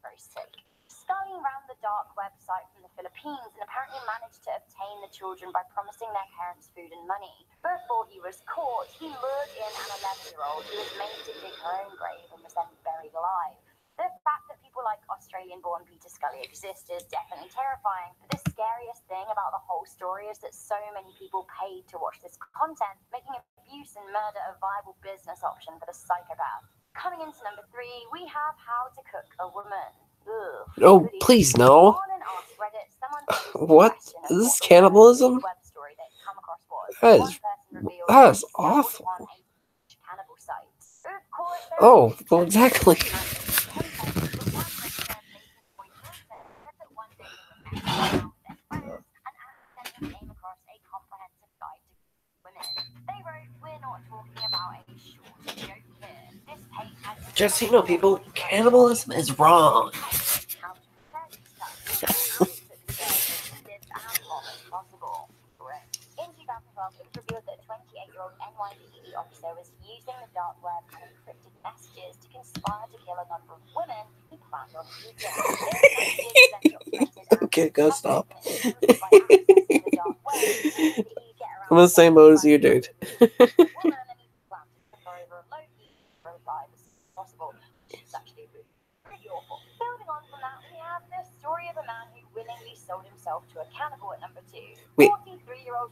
Very sick. Scully ran the dark website from the Philippines and apparently managed to obtain the children by promising their parents food and money. Before he was caught, he lured in an 11-year-old who was made to dig her own grave and was then buried alive. The fact that people like Australian-born Peter Scully exist is definitely terrifying, but the scariest thing about the whole story is that so many people paid to watch this content, making abuse and murder a viable business option for the psychopath. Coming into number 3, we have How to Cook a Woman. Ugh. Oh, please, no. What? Is this cannibalism? That is awful. Oh, well, exactly. Just so you know, people, cannibalism is wrong. Officer was using the dark web and encrypted messages to conspire to kill a number of women he planned on shooting. Okay, go stop. I'm in the same mode as you, dude. Building on from that, we have the story of a man who willingly sold himself to a cannibal at number 2. Wait. 43-year-old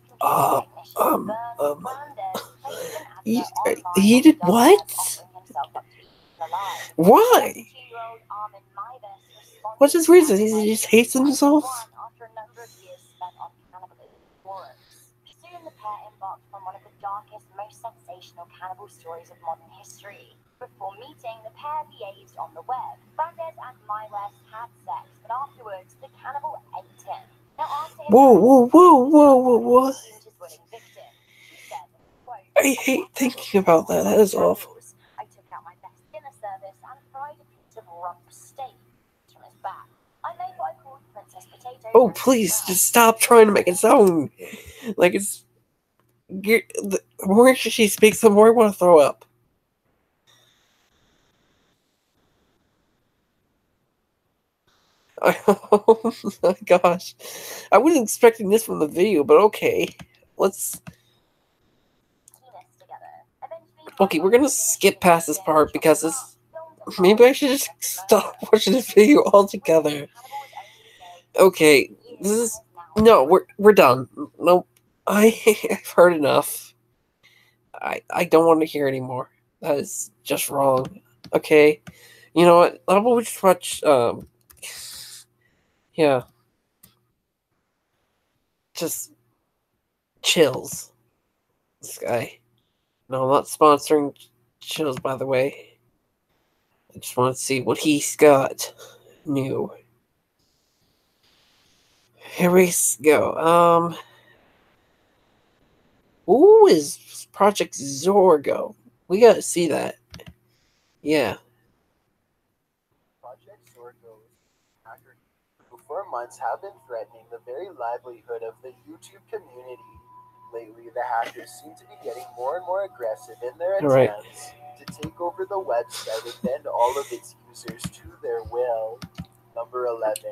he did what? Why? What's his reason? He just hates himself? After a number of years spent on cannibalism forums. Soon the pair embarked on one of the darkest, most sensational cannibal stories of modern history. Before meeting, the pair liaised on the web. Brandes and My West had sex, but afterwards, the cannibal ate him. Whoa. I hate thinking about that. That is awful. I took out my best dinner service and fried a piece of rump steak from his back. I made what I called Princess Potato. Oh, please, just stop trying to make it sound like it's... The more she speaks, the more I want to throw up. Oh my gosh. I wasn't expecting this from the video, but okay. Let's... Okay, we're gonna skip past this part because it's... Maybe I should just stop watching this video altogether. Okay, this is no. We're done. Nope. I've heard enough. I don't want to hear anymore. That is just wrong. Okay, you know what? How about we just watch? Yeah, just chills. This guy. No, I'm not sponsoring chills, by the way. I just want to see what he's got new. Here we go. Who is Project Zorgo? We gotta see that. Yeah. Project Zorgo's hacker who for months have been threatening the very livelihood of the YouTube community. Lately, the hackers seem to be getting more and more aggressive in their Right. attempts to take over the website and bend all of its users to their will. Number 11,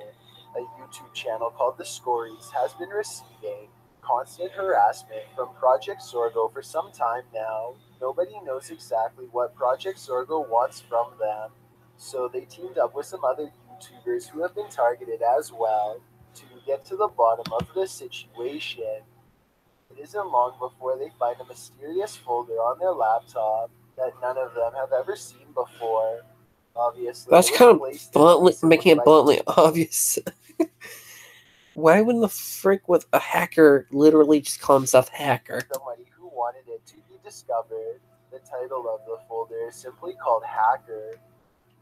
a YouTube channel called The Stories, has been receiving constant harassment from Project Zorgo for some time now. Nobody knows exactly what Project Zorgo wants from them, so they teamed up with some other YouTubers who have been targeted as well to get to the bottom of the situation. It isn't long before they find a mysterious folder on their laptop that none of them have ever seen before. Obviously, That's it was kind of placed bluntly recently making it by bluntly obvious. Why wouldn't the frick with a hacker literally just call himself hacker? somebody who wanted it to be discovered. The title of the folder is simply called Hacker.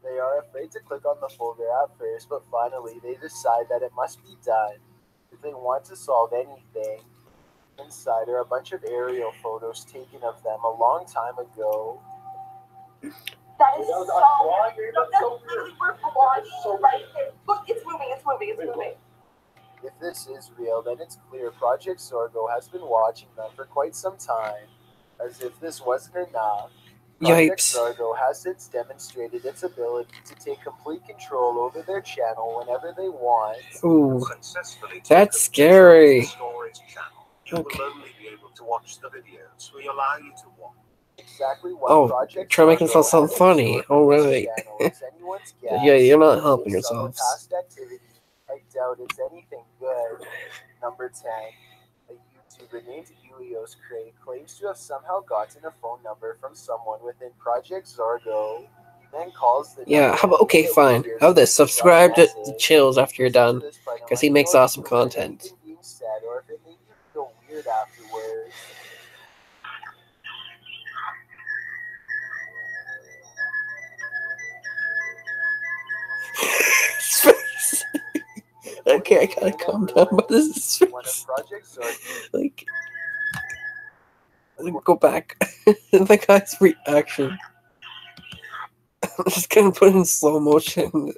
They are afraid to click on the folder at first, but finally they decide that it must be done. If they want to solve anything, inside are a bunch of aerial photos taken of them a long time ago. That is so. That's literally we're blocking right there. Look, it's moving. It's moving. It's moving. If this is real, then it's clear Project Sorgo has been watching them for quite some time. As if this wasn't enough, Project Yipes. Sorgo has since demonstrated its ability to take complete control over their channel whenever they want. Ooh, that's scary. You will only be able to watch the videos we allow you to watch. Exactly what Oh, Project try making Sorgo yourself sound has funny. absorbed from this Alright. channel is anyone's guess. Yeah, you're not helping Based on the yourselves. past activity, I doubt it's anything good. Number 10. A YouTuber named Helios Craig claims to have somehow gotten a phone number from someone within Project Zorgo. He then calls the Yeah, number how about, and okay, immediately fine. hears How about this? the Subscribe to message. Chills after you're done. Listen to this part and Because let he me makes know if awesome you heard content. anything being said or if it made you feel weird afterwards. Okay, I gotta calm down, but this is One of Project Zorgo. like, go back. The guy's reaction. I'm just gonna put it in slow motion.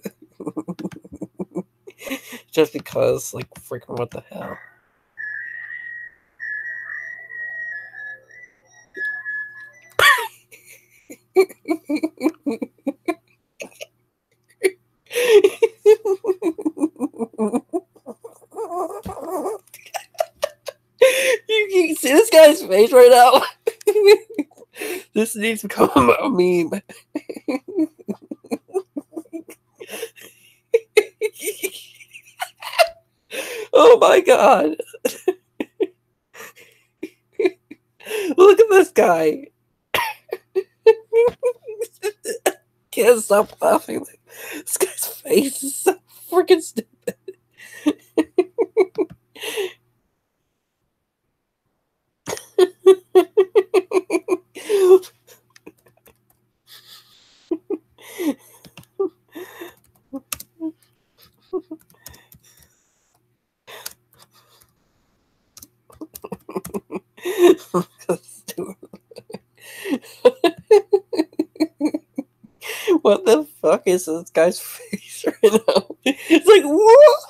Just because, like, freaking what the hell. You can see this guy's face right now. This needs to become a meme. Oh my god. Look at this guy. Can't stop laughing. This guy's face is so freaking stupid. What the fuck is this guy's face right now? It's like, what?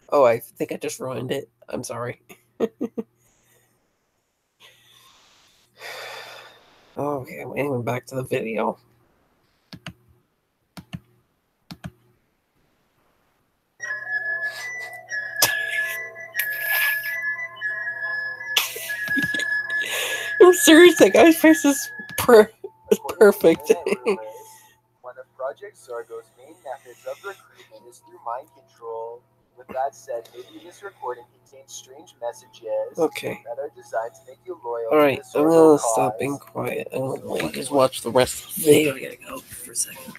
Oh, I think I just ruined it. I'm sorry. Okay, anyway, back to the video. I'm serious, that guy's face is perfect. One of Project Sargo's main methods of recruitment is through mind control. With that said, maybe this recording contains strange messages that are designed to make you loyal Alright, to the I'm Sargo gonna cause. stop being quiet. I don't know. You just watch the rest of the video. I gotta go for a second.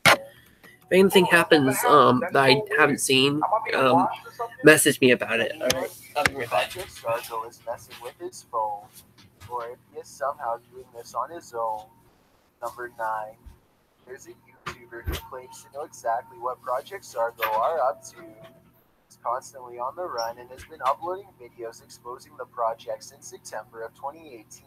If anything happens that I haven't seen, message me about it. Alright, I'll be right back. Project Sargo is messing with his phone, or if he is somehow doing this on his own. Number 9. There's a YouTuber who claims to know exactly what Project Sargo are up to. He's constantly on the run and has been uploading videos exposing the project since September of 2018.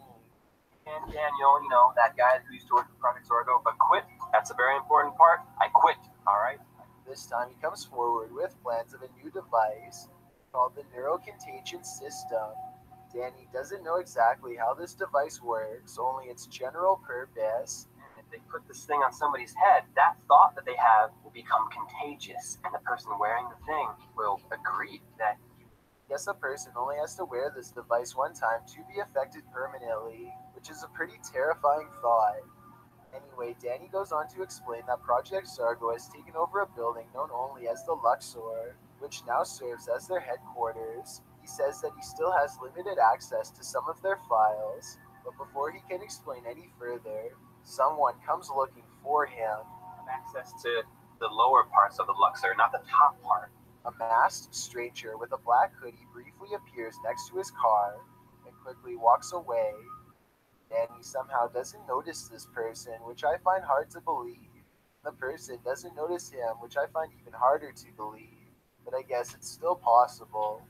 And Daniel, that guy who used to work for Project Sargo, but quit. That's a very important part. I quit, alright? This time he comes forward with plans of a new device called the Neurocontagion System. Danny doesn't know exactly how this device works, only its general purpose. If they put this thing on somebody's head, that thought that they have will become contagious, and the person wearing the thing will agree that. Yes, a person only has to wear this device one time to be affected permanently, which is a pretty terrifying thought. Anyway, Danny goes on to explain that Project Sargo has taken over a building known only as the Luxor, which now serves as their headquarters. He says that he still has limited access to some of their files, but before he can explain any further, someone comes looking for him. Access to the lower parts of the Luxor, not the top part. A masked stranger with a black hoodie briefly appears next to his car and quickly walks away. Danny somehow doesn't notice this person, which I find hard to believe. The person doesn't notice him, which I find even harder to believe. But I guess it's still possible.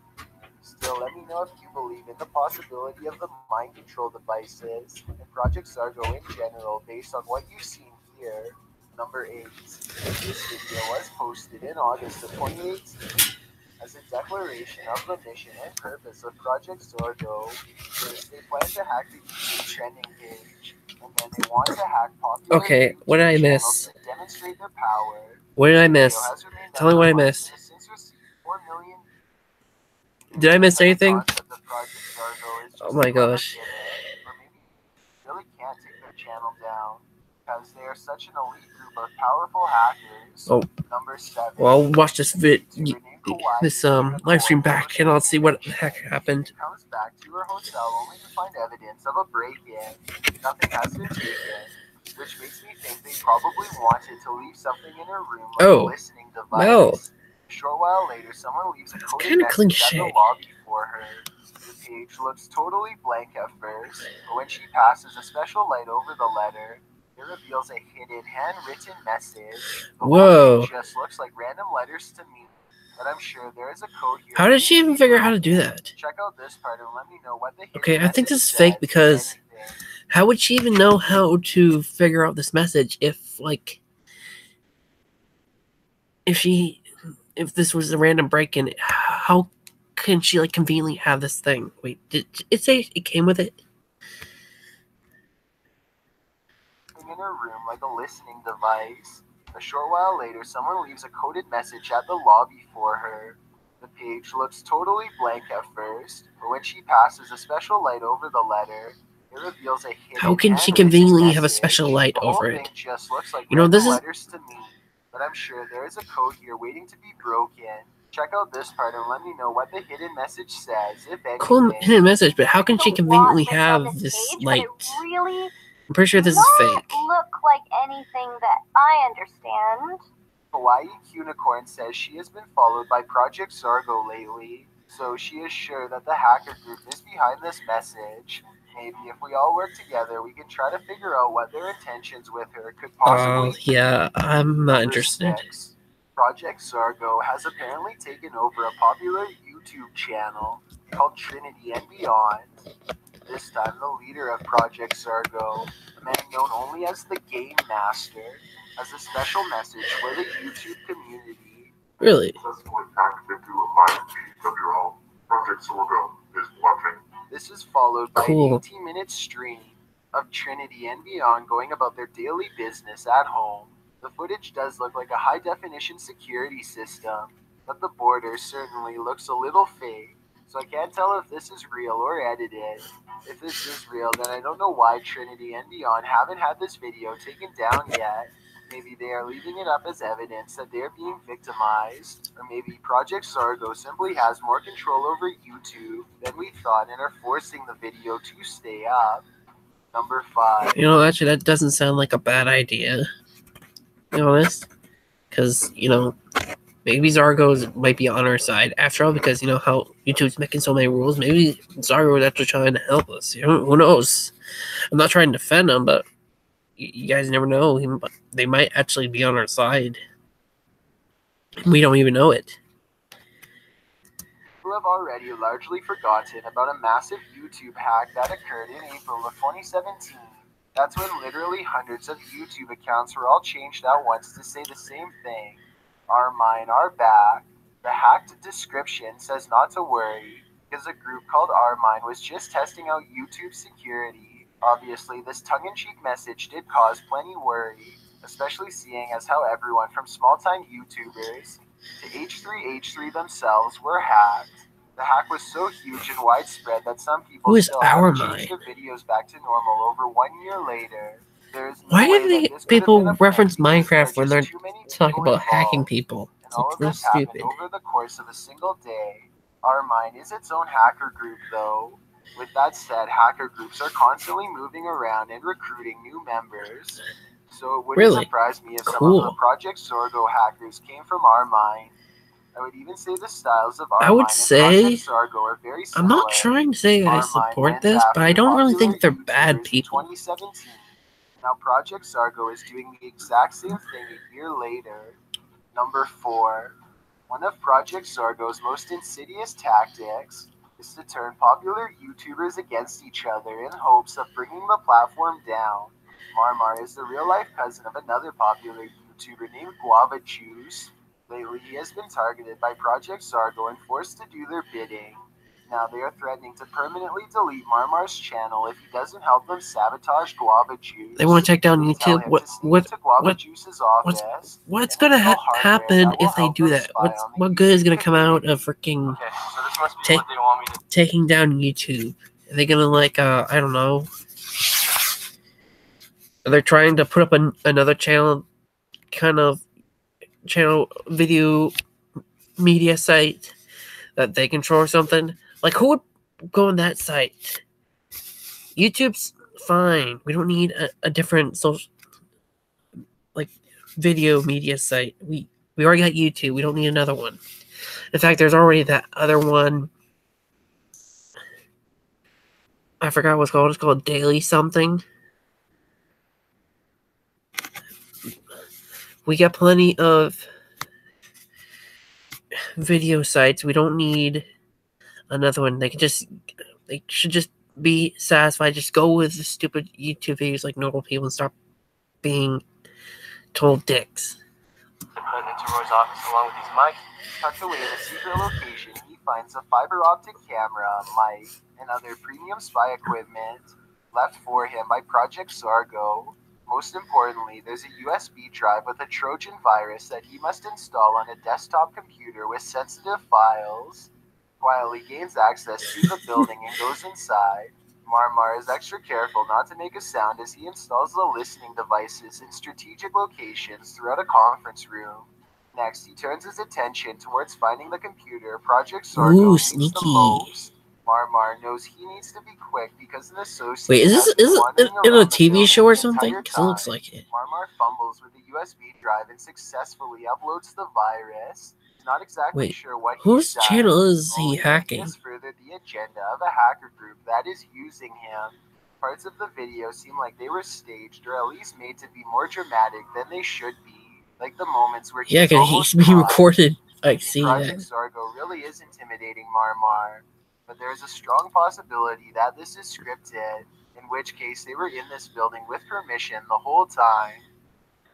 Still, let me know if you believe in the possibility of the mind control devices and Project Sargo in general based on what you've seen here. Number 8. This video was posted in August of 2018 as a declaration of the mission and purpose of Project Sargo. First, they plan to hack the YouTube trending page, and then they want to hack popular Okay, what did I YouTube miss? channels to demonstrate their power. What did I The video miss? has remained Tell me what I unrefined missed. and has since received 4 million. Did I miss The anything? concept of Project Sargo is just Oh my a clever gosh. gimmick, or maybe you really can't take their channel down because they are such an elite group of powerful hackers. Oh. Number 7. Well, I'll watch this live stream back, and I'll see what the heck happened. She comes back to her hotel only to find evidence of a break-in. Nothing has been taken, which makes me think they probably wanted to leave something in her room like a listening device. Well. A short while later, someone leaves a coded Kinda message at the cliche. lobby for her. The page looks totally blank at first, but when she passes a special light over the letter, it reveals a hidden handwritten message. The Whoa. whole page just looks like random letters to me, but I'm sure there is a code here. How did she even figure out how to do that? Check out this part and let me know what the hidden Okay, I think this is message fake says, because if anything. how would she even know how to figure out this message if this was a random break-in? How can she conveniently have this thing? Wait, did it say it came with it? In her room like a listening device. A short while later, someone leaves a coded message at the lobby for her. The page looks totally blank at first, but when she passes a special light over the letter, it reveals a hidden How can she handwritten conveniently have a message. special light The whole over thing it? just looks like You know, random this is- letters to me, but I'm sure there is a code here waiting to be broken. Check out this part and let me know what the hidden message says, if anything. Cool hidden message, but how can she It's a lot conveniently written on have this this page, light? But it really I'm pretty sure this is not fake. look like anything that I understand. Hawaii Unicorn says she has been followed by Project Sargo lately, so she is sure that the hacker group is behind this message. Maybe if we all work together, we can try to figure out what their intentions with her could possibly be. Yeah, I'm not Number interested. 6. Project Sargo has apparently taken over a popular YouTube channel called Trinity and Beyond. This time, the leader of Project Sargo, a man known only as the Game Master, has a special message for the YouTube community. Really? Successfully hacked into a live feed of your home. Project Sargo is watching. This is followed by Cool. an 18-minute stream of Trinity and Beyond going about their daily business at home. The footage does look like a high-definition security system, but the border certainly looks a little fake. So I can't tell if this is real or edited. If this is real, then I don't know why Trinity and Beyond haven't had this video taken down yet. Maybe they are leaving it up as evidence that they're being victimized. Or maybe Project Sargo simply has more control over YouTube than we thought and are forcing the video to stay up. Number 5. You know, actually, that doesn't sound like a bad idea, to be honest. Because, you know, maybe Zargo might be on our side after all, because you know how YouTube's making so many rules. Maybe Zargo was actually trying to help us. You know, who knows? I'm not trying to defend him, but you guys never know. They might actually be on our side. We don't even know it. People have already largely forgotten about a massive YouTube hack that occurred in April of 2017. That's when literally hundreds of YouTube accounts were all changed at once to say the same thing. Our mine are back. The hacked description says not to worry, because a group called Our Mine was just testing out YouTube security. Obviously, this tongue-in-cheek message did cause plenty worry, especially seeing as how everyone from small-time YouTubers to H3H3 themselves were hacked. The hack was so huge and widespread that some people still haven't changed their videos back to normal over 1 year later. Why do people reference Minecraft when they're talking about hacking people? And all of this happened over the course of a single day. Our Mine is its own hacker group, though. With that said, hacker groups are constantly moving around and recruiting new members. So it wouldn't surprise me if some of the Project Sorgo hackers came from Our Mine. I would even say the styles of Our Mine and Project Sargo are very similar. I'm not trying to say I support this, but I don't really think they're bad people. 2017. Now Project Sargo is doing the exact same thing a year later. Number 4. One of Project Sargo's most insidious tactics is to turn popular YouTubers against each other in hopes of bringing the platform down. Marmar is the real-life cousin of another popular YouTuber named Guava Juice. Lately, he has been targeted by Project Sargo and forced to do their bidding. Now they are threatening to permanently delete Marmar's channel if he doesn't help them sabotage Guava Juice. They want to take down YouTube. What's going to happen if they do that? What good is going to come out of freaking taking down YouTube? Are they going to I don't know. They're trying to put up another channel, video media site that they control or something. Like, who would go on that site? YouTube's fine. We don't need a different social, video media site. We already got YouTube. We don't need another one. In fact, there's already that other one. I forgot what it's called. It's called Daily something. We got plenty of video sites. We don't need another one. They should just be satisfied. Just go with the stupid YouTube videos like normal people and stop being told dicks. Put into Roy's office along with these mics. Tucked away in a secret location, he finds a fiber optic camera, mic, and other premium spy equipment left for him by Project Sargo. Most importantly, there's a USB drive with a Trojan virus that he must install on a desktop computer with sensitive files. While he gains access to the building and goes inside, Marmar is extra careful not to make a sound as he installs the listening devices in strategic locations throughout a conference room. Next, he turns his attention towards finding the computer Project Sargo needs the most. Marmar knows he needs to be quick because an associate. Wait, is it in a TV show or something? Because it looks like it. Marmar fumbles with the USB drive and successfully uploads the virus. He's not exactly sure what whose channel is he hacking? This furthered the agenda of a hacker group that is using him. Parts of the video seem like they were staged or at least made to be more dramatic than they should be. Like the moments where he's being recorded. I see Project that. Sargo really is intimidating Marmar. But there is a strong possibility that this is scripted, in which case they were in this building with permission the whole time.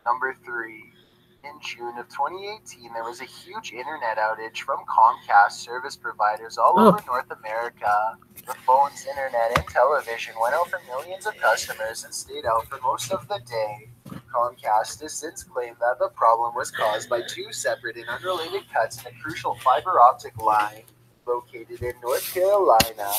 Number 3. In June of 2018, there was a huge internet outage from Comcast service providers all over North America. The phones, internet, and television went out for millions of customers and stayed out for most of the day. Comcast has since claimed that the problem was caused by 2 separate and unrelated cuts in a crucial fiber optic line. located in North Carolina.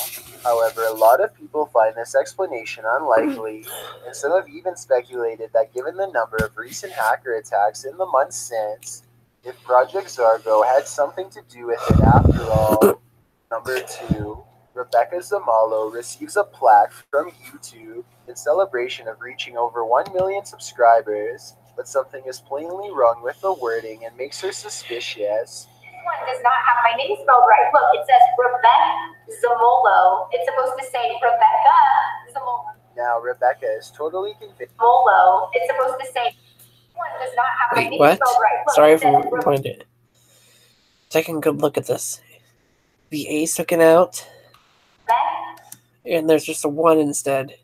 However, a lot of people find this explanation unlikely, and some have even speculated that given the number of recent hacker attacks in the months since, if Project Zargo had something to do with it after all. Number 2, Rebecca Zamalo receives a plaque from YouTube in celebration of reaching over 1 million subscribers, but something is plainly wrong with the wording and makes her suspicious. This one does not have my name spelled right. Look, it says Rebecca Zamolo. It's supposed to say Rebecca Zamolo. Now, Rebecca is totally convinced. Molo. It's supposed to say this one does not have my Wait, name what? spelled right. Look, Sorry it says for pointing it. Taking a good look at this. The A's taken out, Rebecca. and there's just a 1 instead.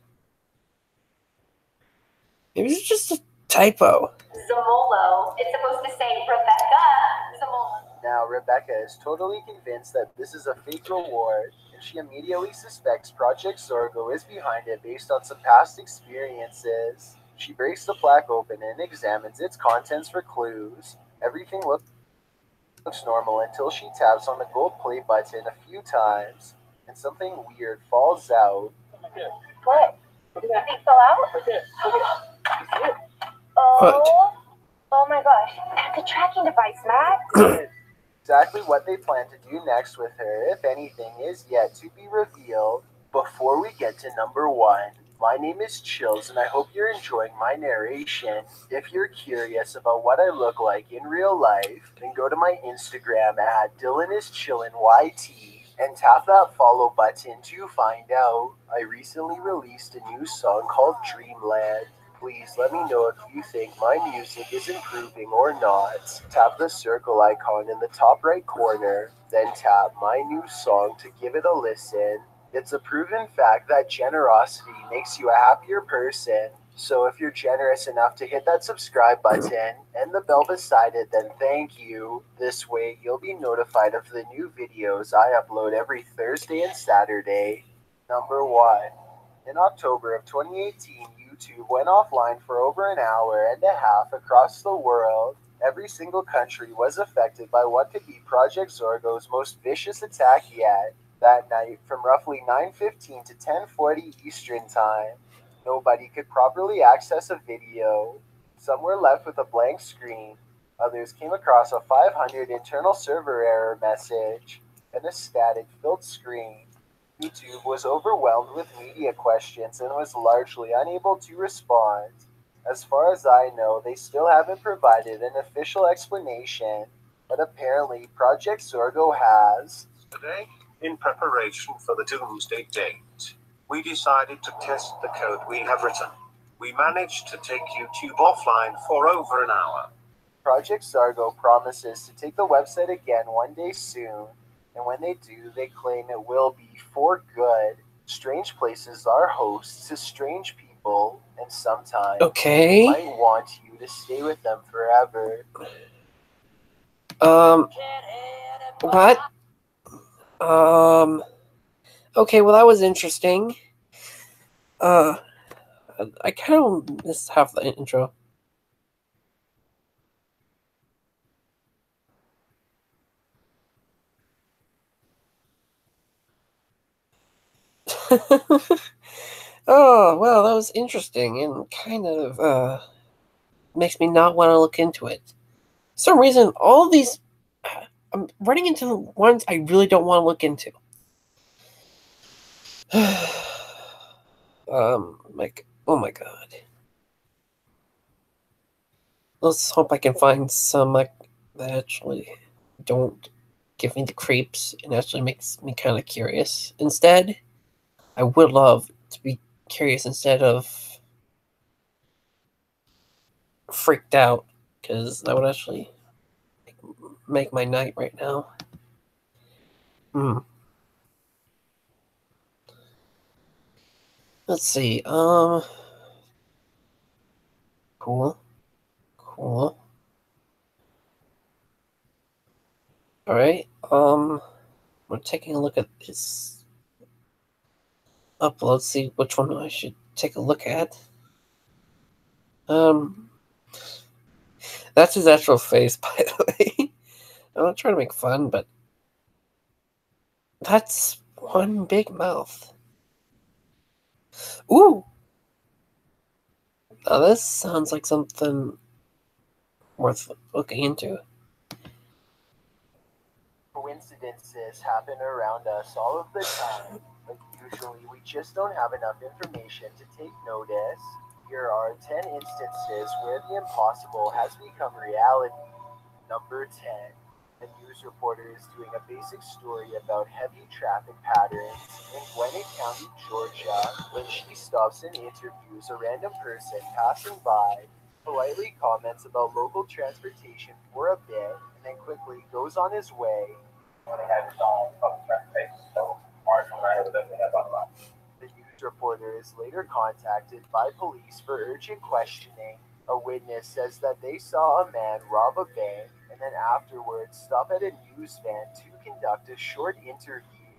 Maybe it's just a typo. Zamolo. It's supposed to say Rebecca Zamolo. Now, Rebecca is totally convinced that this is a fake reward, and she immediately suspects Project Zorgo is behind it based on some past experiences. She breaks the plaque open and examines its contents for clues. Everything looks normal until she taps on the gold play button a few times, and something weird falls out. What? Did anything fall out? Oh my gosh. That's a tracking device, Matt. Exactly what they plan to do next with her, if anything, is yet to be revealed. Before we get to number 1, my name is Chills, and I hope you're enjoying my narration. If you're curious about what I look like in real life, then go to my Instagram at DylanIsChillinYT and tap that follow button to find out. I recently released a new song called Dreamland. Please let me know if you think my music is improving or not. Tap the circle icon in the top right corner, then tap my new song to give it a listen. It's a proven fact that generosity makes you a happier person. So if you're generous enough to hit that subscribe button and the bell beside it, then thank you. This way you'll be notified of the new videos I upload every Thursday and Saturday. Number 1. In October of 2018, YouTube went offline for over an hour and a half across the world. Every single country was affected by what could be Project Zorgo's most vicious attack yet. That night, from roughly 9:15 to 10:40 Eastern Time, nobody could properly access a video. Some were left with a blank screen. Others came across a 500 internal server error message and a static-filled screen. YouTube was overwhelmed with media questions and was largely unable to respond. As far as I know, they still haven't provided an official explanation, but apparently Project Zorgo has. Today, in preparation for the doomsday date, we decided to test the code we have written. We managed to take YouTube offline for over an hour. Project Zargo promises to take the website again one day soon, and when they do, they claim it will be for good. Strange places are hosts to strange people, and sometimes Okay. they might want you to stay with them forever. What? Okay, well that was interesting. I kind of missed half the intro. Oh, well, that was interesting and kind of makes me not want to look into it. For some reason, all these I'm running into ones I really don't want to look into. Like, oh my god. Let's hope I can find some like that actually don't give me the creeps and actually makes me kind of curious. Instead, I would love to be curious instead of freaked out, because that would actually make my night right now. Let's see. Cool. All right. We're taking a look at this upload. See which one I should take a look at. That's his actual face, by the way. I'm not trying to make fun, but That's one big mouth. Ooh! Now this sounds like something worth looking into. Coincidences happen around us all of the time, but usually we just don't have enough information to take notice. Here are 10 instances where the impossible has become reality. Number 10. A news reporter is doing a basic story about heavy traffic patterns in Gwinnett County, Georgia, when she stops and interviews a random person passing by, politely comments about local transportation for a bit, and then quickly goes on his way. The news reporter is later contacted by police for urgent questioning. A witness says that they saw a man rob a bank and then afterwards stop at a news van to conduct a short interview.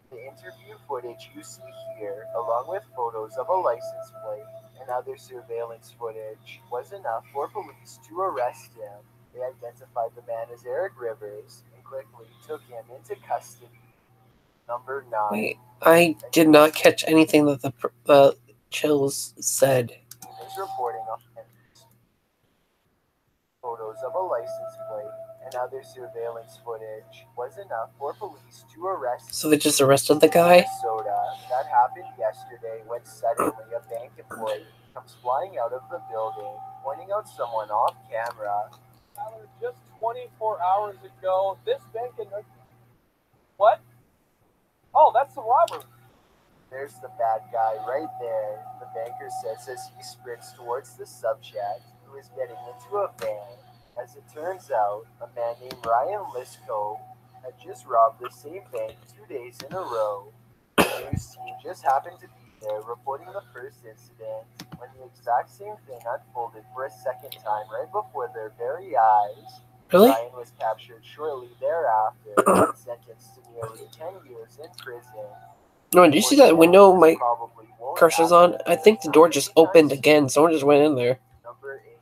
The interview footage you see here, along with photos of a license plate and other surveillance footage, was enough for police to arrest him. They identified the man as Eric Rivers and quickly took him into custody. Number 9. Wait, I did not catch anything that the chills said. Is reporting on photos of a license plate and other surveillance footage was enough for police to arrest. So they just arrested the guy? Minnesota. That happened yesterday when suddenly a bank employee comes flying out of the building, pointing out someone off camera. Just 24 hours ago, this bank in... What? Oh, that's the robber. There's the bad guy right there, the banker says as he sprints towards the subject, who is getting into a van. As it turns out, a man named Ryan Lisco had just robbed the same bank 2 days in a row. The news team just happened to be there reporting the first incident when the exact same thing unfolded for a second time right before their very eyes. Really? Ryan was captured shortly thereafter and sentenced to nearly 10 years in prison. No, did you see that window my cursor's on? I think the door just opened again. Someone just went in there. Number 8.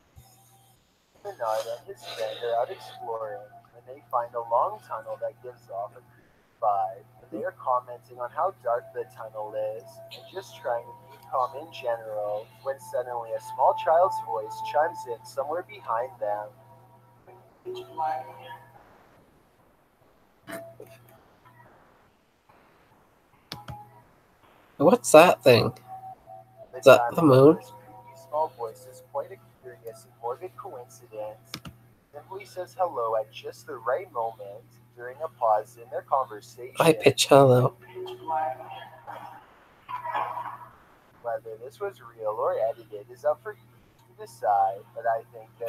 Bernard and his friend are out exploring when they find a long tunnel that gives off a creepy vibe. They are commenting on how dark the tunnel is and just trying to be calm in general when suddenly a small child's voice chimes in somewhere behind them. What's that thing? Is that the moon? This creepy small voice is quite a curious and morbid coincidence. Simply says hello at just the right moment during a pause in their conversation. I pitch hello. Whether this was real or edited is up for you to decide, but I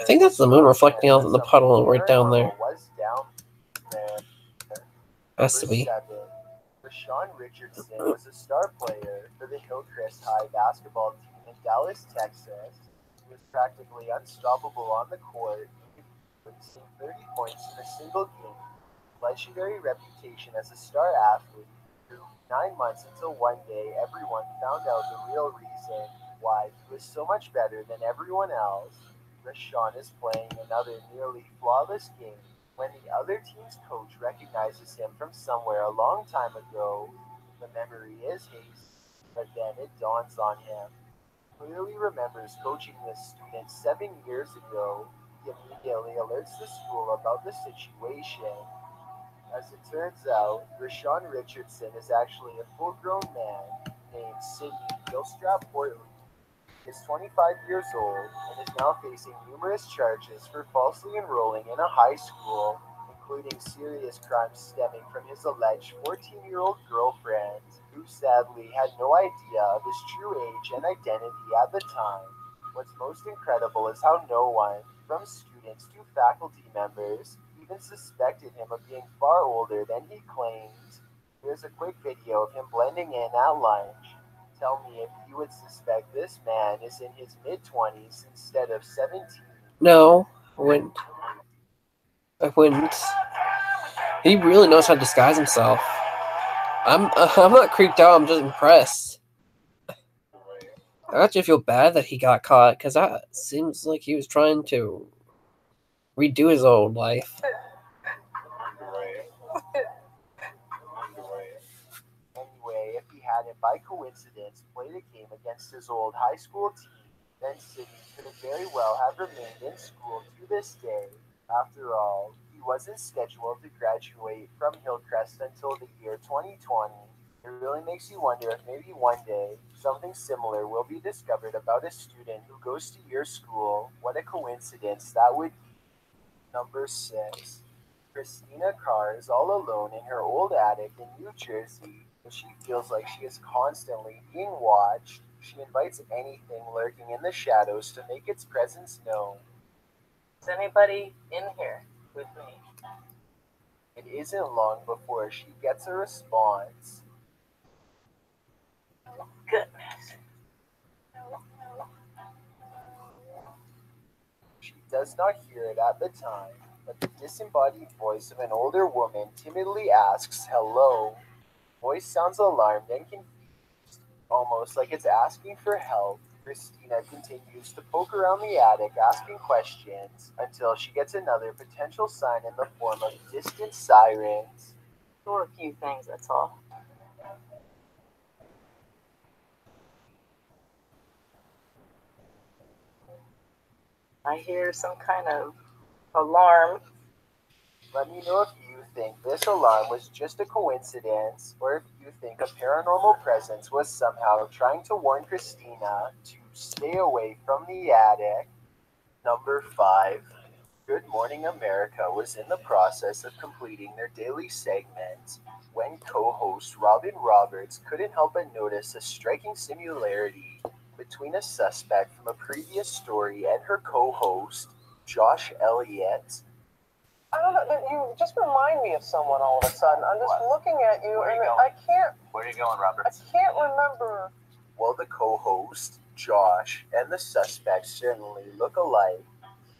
think that's the moon reflecting out in the puddle right down there. Was down there. Has to be. 7. Rashawn Richardson was a star player for the Hillcrest High basketball team in Dallas, Texas. He was practically unstoppable on the court, producing 30 points in a single game. Legendary reputation as a star athlete. Through 9 months until one day, everyone found out the real reason why he was so much better than everyone else. Rashawn is playing another nearly flawless game when the other team's coach recognizes him from somewhere a long time ago. The memory is hazy, but then it dawns on him. He clearly remembers coaching this student 7 years ago. He immediately alerts the school about the situation. As it turns out, Rashawn Richardson is actually a full-grown man named Sidney Gilstrap Portley. He is 25 years old and is now facing numerous charges for falsely enrolling in a high school, including serious crimes stemming from his alleged 14-year-old girlfriend, who sadly had no idea of his true age and identity at the time. What's most incredible is how no one, from students to faculty members, even suspected him of being far older than he claimed. Here's a quick video of him blending in at lunch. Tell me if you would suspect this man is in his mid-20s instead of 17. No, I wouldn't. I wouldn't. He really knows how to disguise himself. I'm not creeped out. I'm just impressed. I actually feel bad that he got caught because that seems like he was trying to redo his old life. by coincidence, played a game against his old high school team, then Sidney could very well have remained in school to this day. After all, he wasn't scheduled to graduate from Hillcrest until the year 2020. It really makes you wonder if maybe one day something similar will be discovered about a student who goes to your school. What a coincidence that would be. Number 6. Christina Carr is all alone in her old attic in New Jersey, and she feels like she is constantly being watched. She invites anything lurking in the shadows to make its presence known. Is anybody in here with me? It isn't long before she gets a response. Goodness. She does not hear it at the time, but the disembodied voice of an older woman timidly asks, "Hello." The voice sounds alarmed and confused, almost like it's asking for help. Christina continues to poke around the attic, asking questions, until she gets another potential sign in the form of distant sirens. Or a few things, that's all. I hear some kind of alarm. Let me know if you think this alarm was just a coincidence, or if you think a paranormal presence was somehow trying to warn Christina to stay away from the attic. Number 5. Good Morning America was in the process of completing their daily segment when co-host Robin Roberts couldn't help but notice a striking similarity between a suspect from a previous story and her co-host, Josh Elliott. I don't know. You just remind me of someone all of a sudden. I'm just looking at you, Where are you and going? I can't. Where are you going, Robert? I can't remember. Well, the co-host, Josh, and the suspect certainly look alike.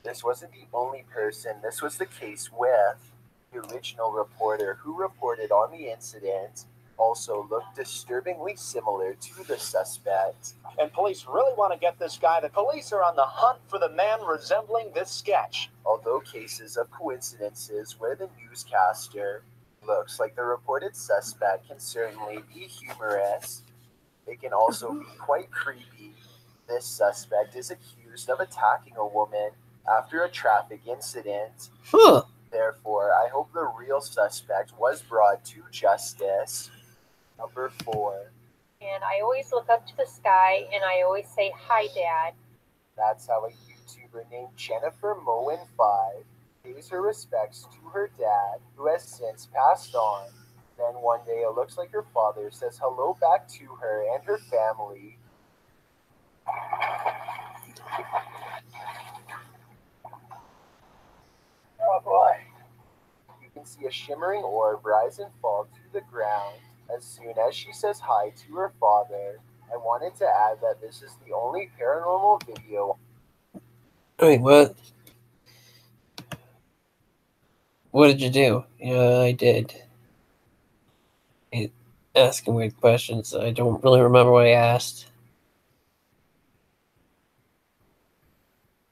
This wasn't the only person this was the case with. The original reporter who reported on the incident also looked disturbingly similar to the suspect. And police really want to get this guy. The police are on the hunt for the man resembling this sketch. Although cases of coincidences where the newscaster looks like the reported suspect can certainly be humorous, they can also be quite creepy. This suspect is accused of attacking a woman after a traffic incident. Huh. Therefore, I hope the real suspect was brought to justice. Number 4. And I always look up to the sky and I always say, "Hi, Dad." That's how a YouTuber named Jennifer Moen5 pays her respects to her dad, who has since passed on. Then one day it looks like her father says hello back to her and her family. Oh boy. You can see a shimmering orb rise and fall to the ground as soon as she says hi to her father. I wanted to add that this is the only paranormal video. Wait, what? What did you do? Yeah, I did. Asking weird questions. I don't really remember what I asked.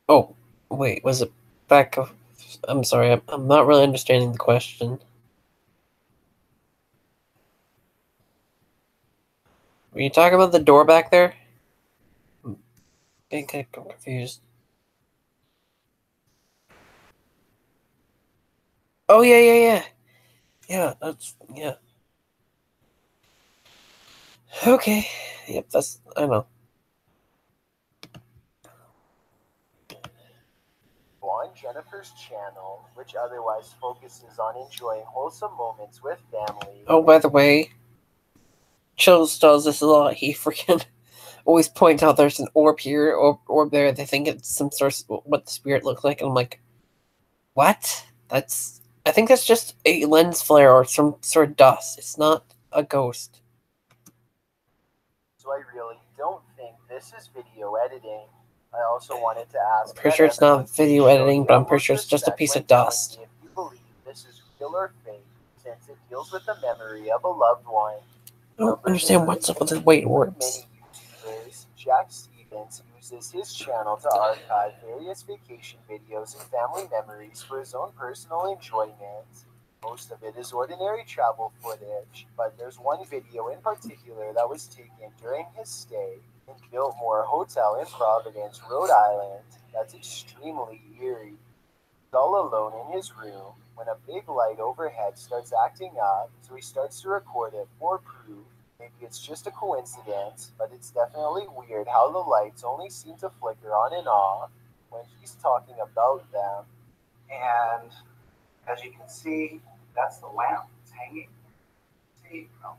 Oh, wait, was it back of... I'm sorry, I'm not really understanding the question. Were you talking about the door back there? I'm getting kind of confused. Oh, yeah. Yeah, that's... yeah. Okay. Yep, that's... I know. On Jennifer's channel, which otherwise focuses on enjoying wholesome moments with family. Oh, by the way, Chills does this a lot. He freaking always points out there's an orb here, orb there. They think it's some sort of what the spirit looks like. And I'm like, what? I think that's just a lens flare or some sort of dust. It's not a ghost. So I really don't think this is video editing. I also wanted to ask. I'm pretty sure it's not video editing, but I'm pretty sure it's just a piece of dust. If you believe this is real or fake, since it deals with the memory of a loved one. I don't understand what's up with the way it works. Many YouTubers, Jack Stevens uses his channel to archive various vacation videos and family memories for his own personal enjoyment. Most of it is ordinary travel footage, but there's one video in particular that was taken during his stay in Biltmore Hotel in Providence, Rhode Island. That's extremely eerie. He's all alone in his room when a big light overhead starts acting up, so he starts to record it for proof. Maybe it's just a coincidence, but it's definitely weird how the lights only seem to flicker on and off when he's talking about them. And as you can see, that's the lamp. It's hanging. See? Oh.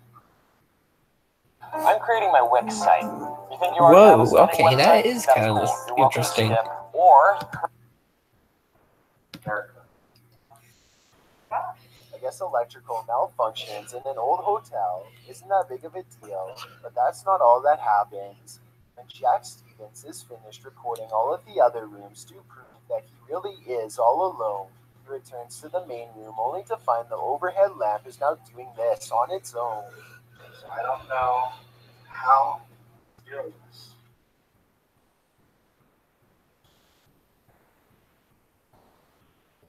I'm creating my Wix site. You think you already have a Whoa, stunning okay, website? that is That's kind cool. of You're welcome to interesting. skip. Or I guess electrical malfunctions in an old hotel isn't that big of a deal, but that's not all that happens. When Jack Stevens is finished recording all of the other rooms to prove that he really is all alone, he returns to the main room only to find the overhead lamp is now doing this on its own. So I don't know how to do this.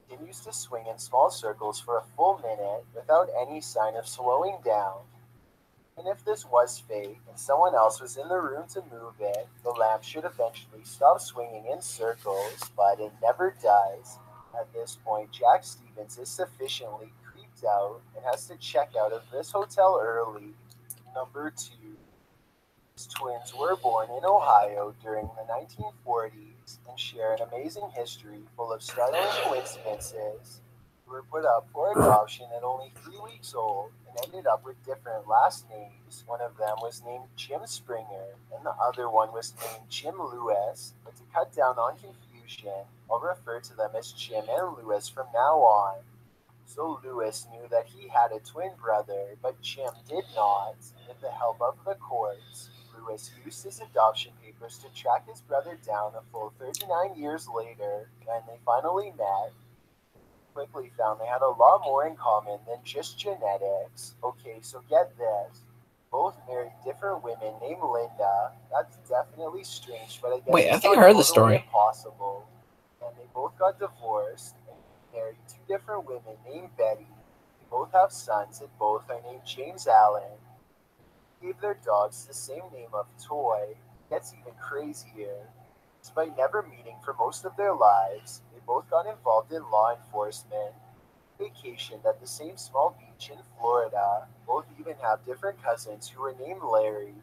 Continues to swing in small circles for a full minute without any sign of slowing down. And if this was fake and someone else was in the room to move it, the lamp should eventually stop swinging in circles, but it never does. At this point, Jack Stevens is sufficiently creeped out and has to check out of this hotel early. Number 2. His twins were born in Ohio during the 1940s and share an amazing history full of startling coincidences. They were put up for adoption at only 3 weeks old and ended up with different last names. One of them was named Jim Springer and the other one was named Jim Lewis. But to cut down on confusion, I'll refer to them as Jim and Lewis from now on. So Lewis knew that he had a twin brother, but Jim did not. With the help of the courts, Lewis used his adoption papers to track his brother down a full 39 years later, and they finally met. Quickly found they had a lot more in common than just genetics. Okay, so get this. Both married different women named Linda. That's definitely strange, but I guess Wait, I it's think not I heard the totally story. impossible. And they both got divorced and married 2 different women named Betty. They both have sons and both are named James Allen. Gave their dogs the same name of Toy. Gets even crazier. Despite never meeting for most of their lives, they both got involved in law enforcement, vacationed at the same small beach in Florida. Both even have different cousins who were named Larry.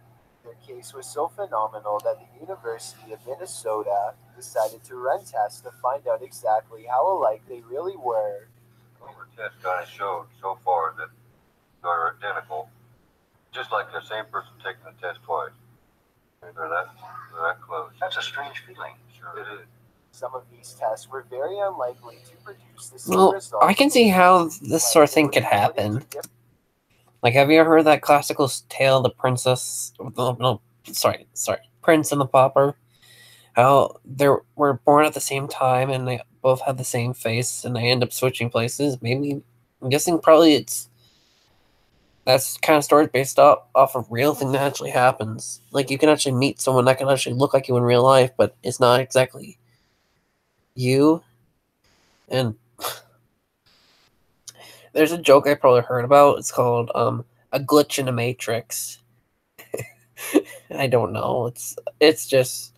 Their case was so phenomenal that the University of Minnesota decided to run tests to find out exactly how alike they really were. Our test kind of showed so far that they're identical, just like the same person taking the test twice. They're that close. that's a strange feeling. Sure it is. Some of these tests were very unlikely to produce the same Well, results. I can see how this sort of thing could happen. Like, have you ever heard that classical tale, The Princess? No, sorry, Prince and the Pauper. How they were born at the same time and they both had the same face and they end up switching places. Maybe, I'm guessing probably that's kind of story based off of real thing that actually happens. Like, you can actually meet someone that can actually look like you in real life, but it's not exactly you. And there's a joke I probably heard about. It's called a glitch in the Matrix. I don't know. It's just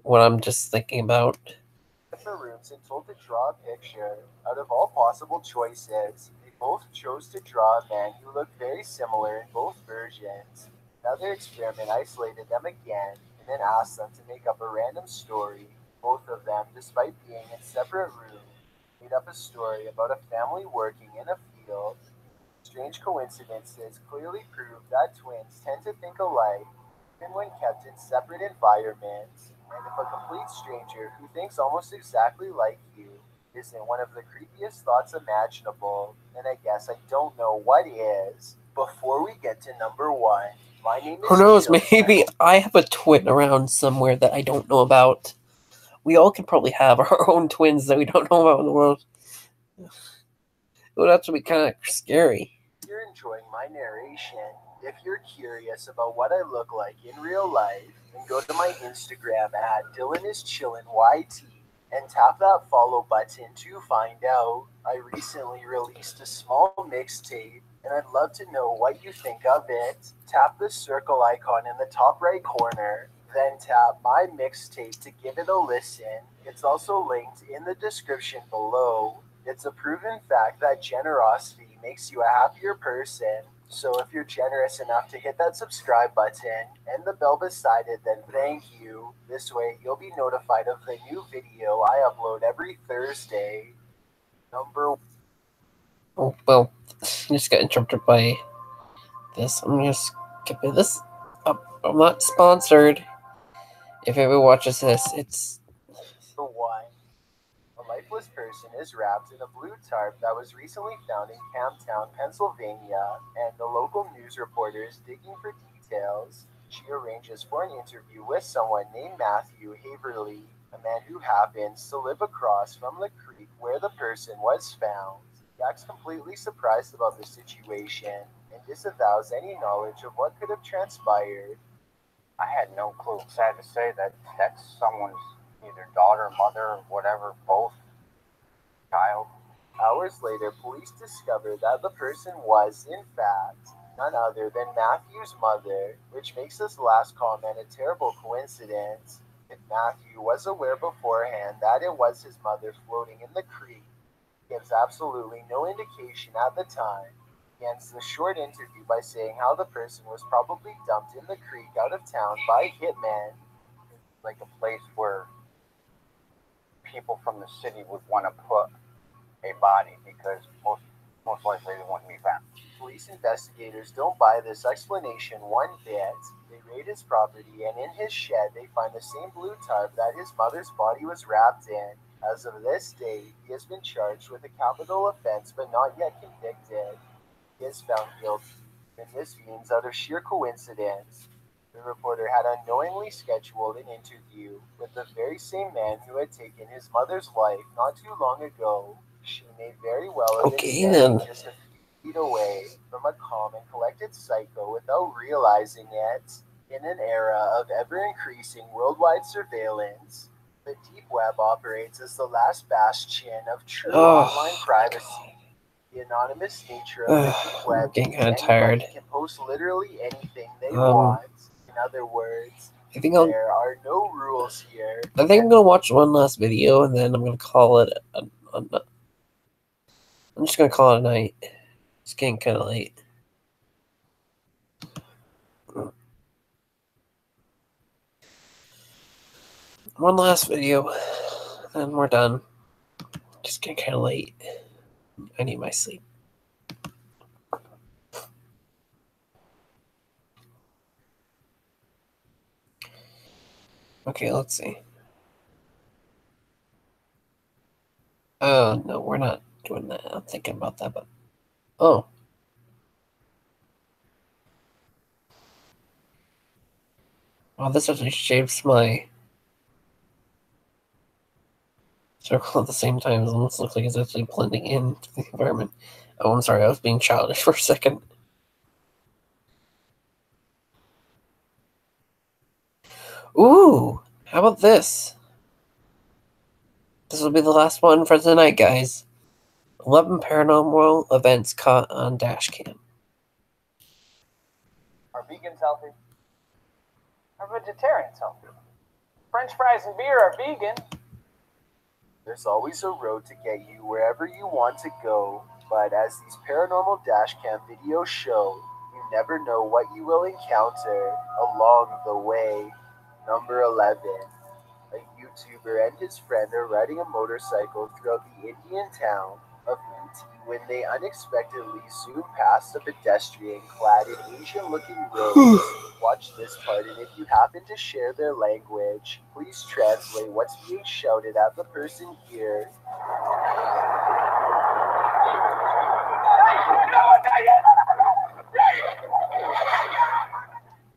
what I'm just thinking about. Different rooms and told to draw a picture. Out of all possible choices, they both chose to draw a man who looked very similar in both versions. Another experiment isolated them again and then asked them to make up a random story. Both of them, despite being in separate rooms, made up a story about a family working in a field. Strange coincidences clearly prove that twins tend to think alike even when kept in separate environments. And if a complete stranger who thinks almost exactly like you isn't one of the creepiest thoughts imaginable, then I guess I don't know what is. Before we get to number 1, my name is Who knows? Jill. Maybe I have a twin around somewhere that I don't know about. We all can probably have our own twins that we don't know about in the world. Well, that's would be kind of scary. If you're enjoying my narration, if you're curious about what I look like in real life, then go to my Instagram at DylanIsChillinYT. and tap that follow button to find out. I recently released a small mixtape, and I'd love to know what you think of it. Tap the circle icon in the top right corner, then tap My Mixtape to give it a listen. It's also linked in the description below. It's a proven fact that generosity makes you a happier person. So if you're generous enough to hit that subscribe button and the bell beside it, then thank you. This way you'll be notified of the new video I upload every Thursday. Number Oh, well, I just got interrupted by this. I'm just skipping this up. I'm not sponsored. If anyone watches this, it's... 1. A lifeless person is wrapped in a blue tarp that was recently found in Camptown, Pennsylvania, and the local news reporter is digging for details. She arranges for an interview with someone named Matthew Haverly, a man who happens to live across from the creek where the person was found. He acts completely surprised about the situation and disavows any knowledge of what could have transpired. I had no clue. Sad to say that that's someone's either daughter, mother, or whatever, both, child. Hours later, police discover that the person was, in fact, none other than Matthew's mother, which makes this last comment a terrible coincidence. If Matthew was aware beforehand that it was his mother floating in the creek, he gives absolutely no indication at the time. He ends the short interview by saying how the person was probably dumped in the creek out of town by hitmen. Like a place where people from the city would want to put a body because most likely they wouldn't be found. Police investigators don't buy this explanation one bit. They raid his property, and in his shed they find the same blue tarp that his mother's body was wrapped in. As of this date, he has been charged with a capital offense but not yet convicted. He is found guilty, and this means out of sheer coincidence. The reporter had unknowingly scheduled an interview with the very same man who had taken his mother's life not too long ago. She may very well have been standing just a few feet away from a calm and collected psycho without realizing it. In an era of ever-increasing worldwide surveillance, the deep web operates as the last bastion of true online privacy. The anonymous nature of the deep web getting kind of anybody tired. can post literally anything they want. In other words, I think there are no rules here. I think I'm gonna watch one last video and then I'm gonna call it. I'm just gonna call it a night. It's getting kind of late. One last video, then we're done. Just getting kind of late. I need my sleep. Okay, let's see. Oh, no, we're not doing that. I'm thinking about that, but... Oh. Oh, this actually shapes my circle at the same time. It almost looks like it's actually blending into the environment. Oh, I'm sorry, I was being childish for a second. Ooh, how about this? This will be the last one for tonight, guys. 11 paranormal events caught on dash cam. Are vegans healthy? Are vegetarians healthy? French fries and beer are vegan. There's always a road to get you wherever you want to go, but as these paranormal dashcam videos show, you never know what you will encounter along the way. Number 11. A YouTuber and his friend are riding a motorcycle throughout the Indian town of Ooty when they unexpectedly zoom past a pedestrian clad in Asian-looking robes. Watch this part, and if you happen to share their language, please translate what's being shouted at the person here.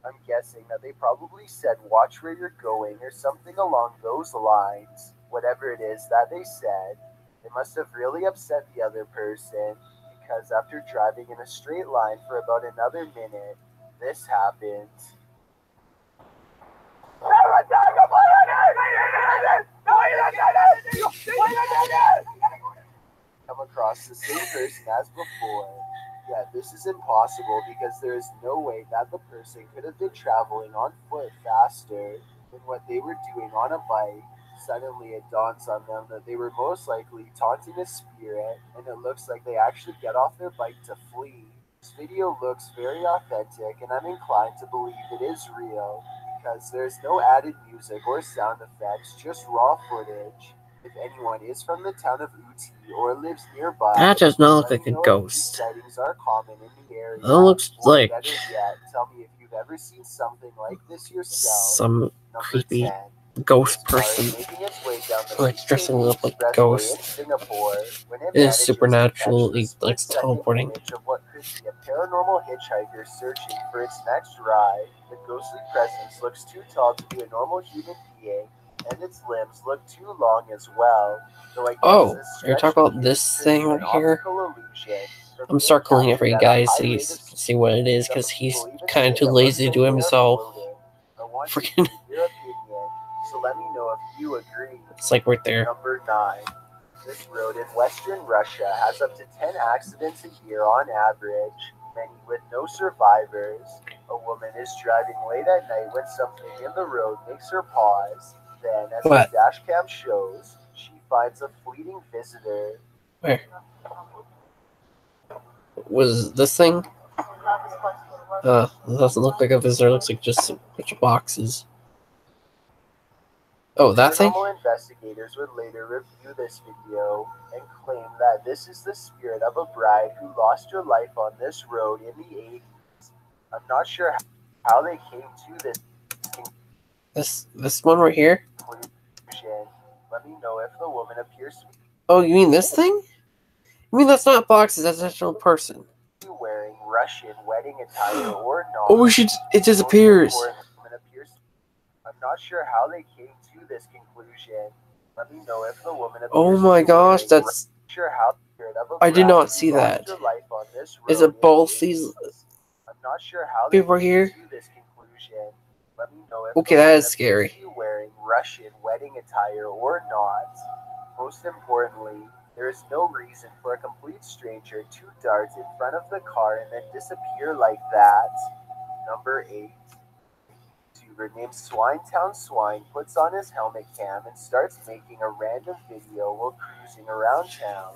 I'm guessing that they probably said watch where you're going or something along those lines. Whatever it is that they said, it must have really upset the other person, because after driving in a straight line for about another minute, this happens. person as before. Yet this is impossible because there is no way that the person could have been traveling on foot faster than what they were doing on a bike. Suddenly it dawns on them that they were most likely taunting a spirit, and it looks like they actually get off their bike to flee. This video looks very authentic, and I'm inclined to believe it is real because there's no added music or sound effects, just raw footage. If anyone is from the town of Uti or lives nearby, That does not look let like me a know if ghost. these sightings are common in the area. That looks Or like better yet, tell me if you've ever seen something like this yourself. some Number creepy 10. ghost This car is person, making its way down the like dressing up like a expressway ghost. in Singapore when it It is manages to supernatural. catch the He likes split-second teleporting. image of what could be a paranormal hitchhiker searching for its next ride. The ghostly presence looks too tall to be a normal human being, and its limbs look too long as well. Though I guess Oh, this you're talking about this thing right here? I'm circling it for you guys so you can see what it is, because he's kind of too lazy to do it himself. Freaking. So let me know if you agree. It's like right there. Number 9. This road in western Russia has up to 10 accidents a year on average, many with no survivors. A woman is driving late at night when something in the road makes her pause. Then, as What? the dash cam shows, she finds a fleeting visitor. Where? Was this thing? It doesn't look like a visitor. It looks like just a bunch of boxes. Oh, that thing? Paranormal investigators would later review this video and claim that this is the spirit of a bride who lost her life on this road in the 80s. I'm not sure how they came to this This one right here? conclusion. Let me know if the woman appears to Oh, you mean this thing? You mean that's not boxes, that's an actual person. be wearing Russian wedding attire or not. Oh, it disappears. I'm not sure how they came to this conclusion. Let me know if the woman appears Oh my gosh, that's... I did not see that. Is it both these I'm not sure how people here? to this conclusion. Let me know if Okay, that is scary. Wearing Russian wedding attire or not. Most importantly, there is no reason for a complete stranger to dart in front of the car and then disappear like that. Number 8. YouTuber named Swinetown Swine puts on his helmet cam and starts making a random video while cruising around town.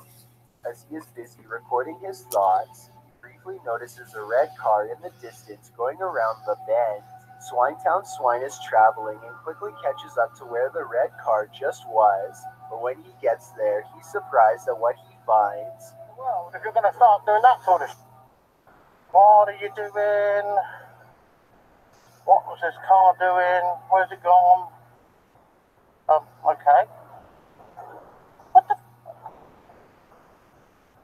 As he is busy recording his thoughts, he briefly notices a red car in the distance going around the bend. Swinetown Swine is traveling and quickly catches up to where the red car just was, but when he gets there, he's surprised at what he finds. Well, if you're going to start doing that sort of what are you doing? What was this car doing? Where's it gone? Okay.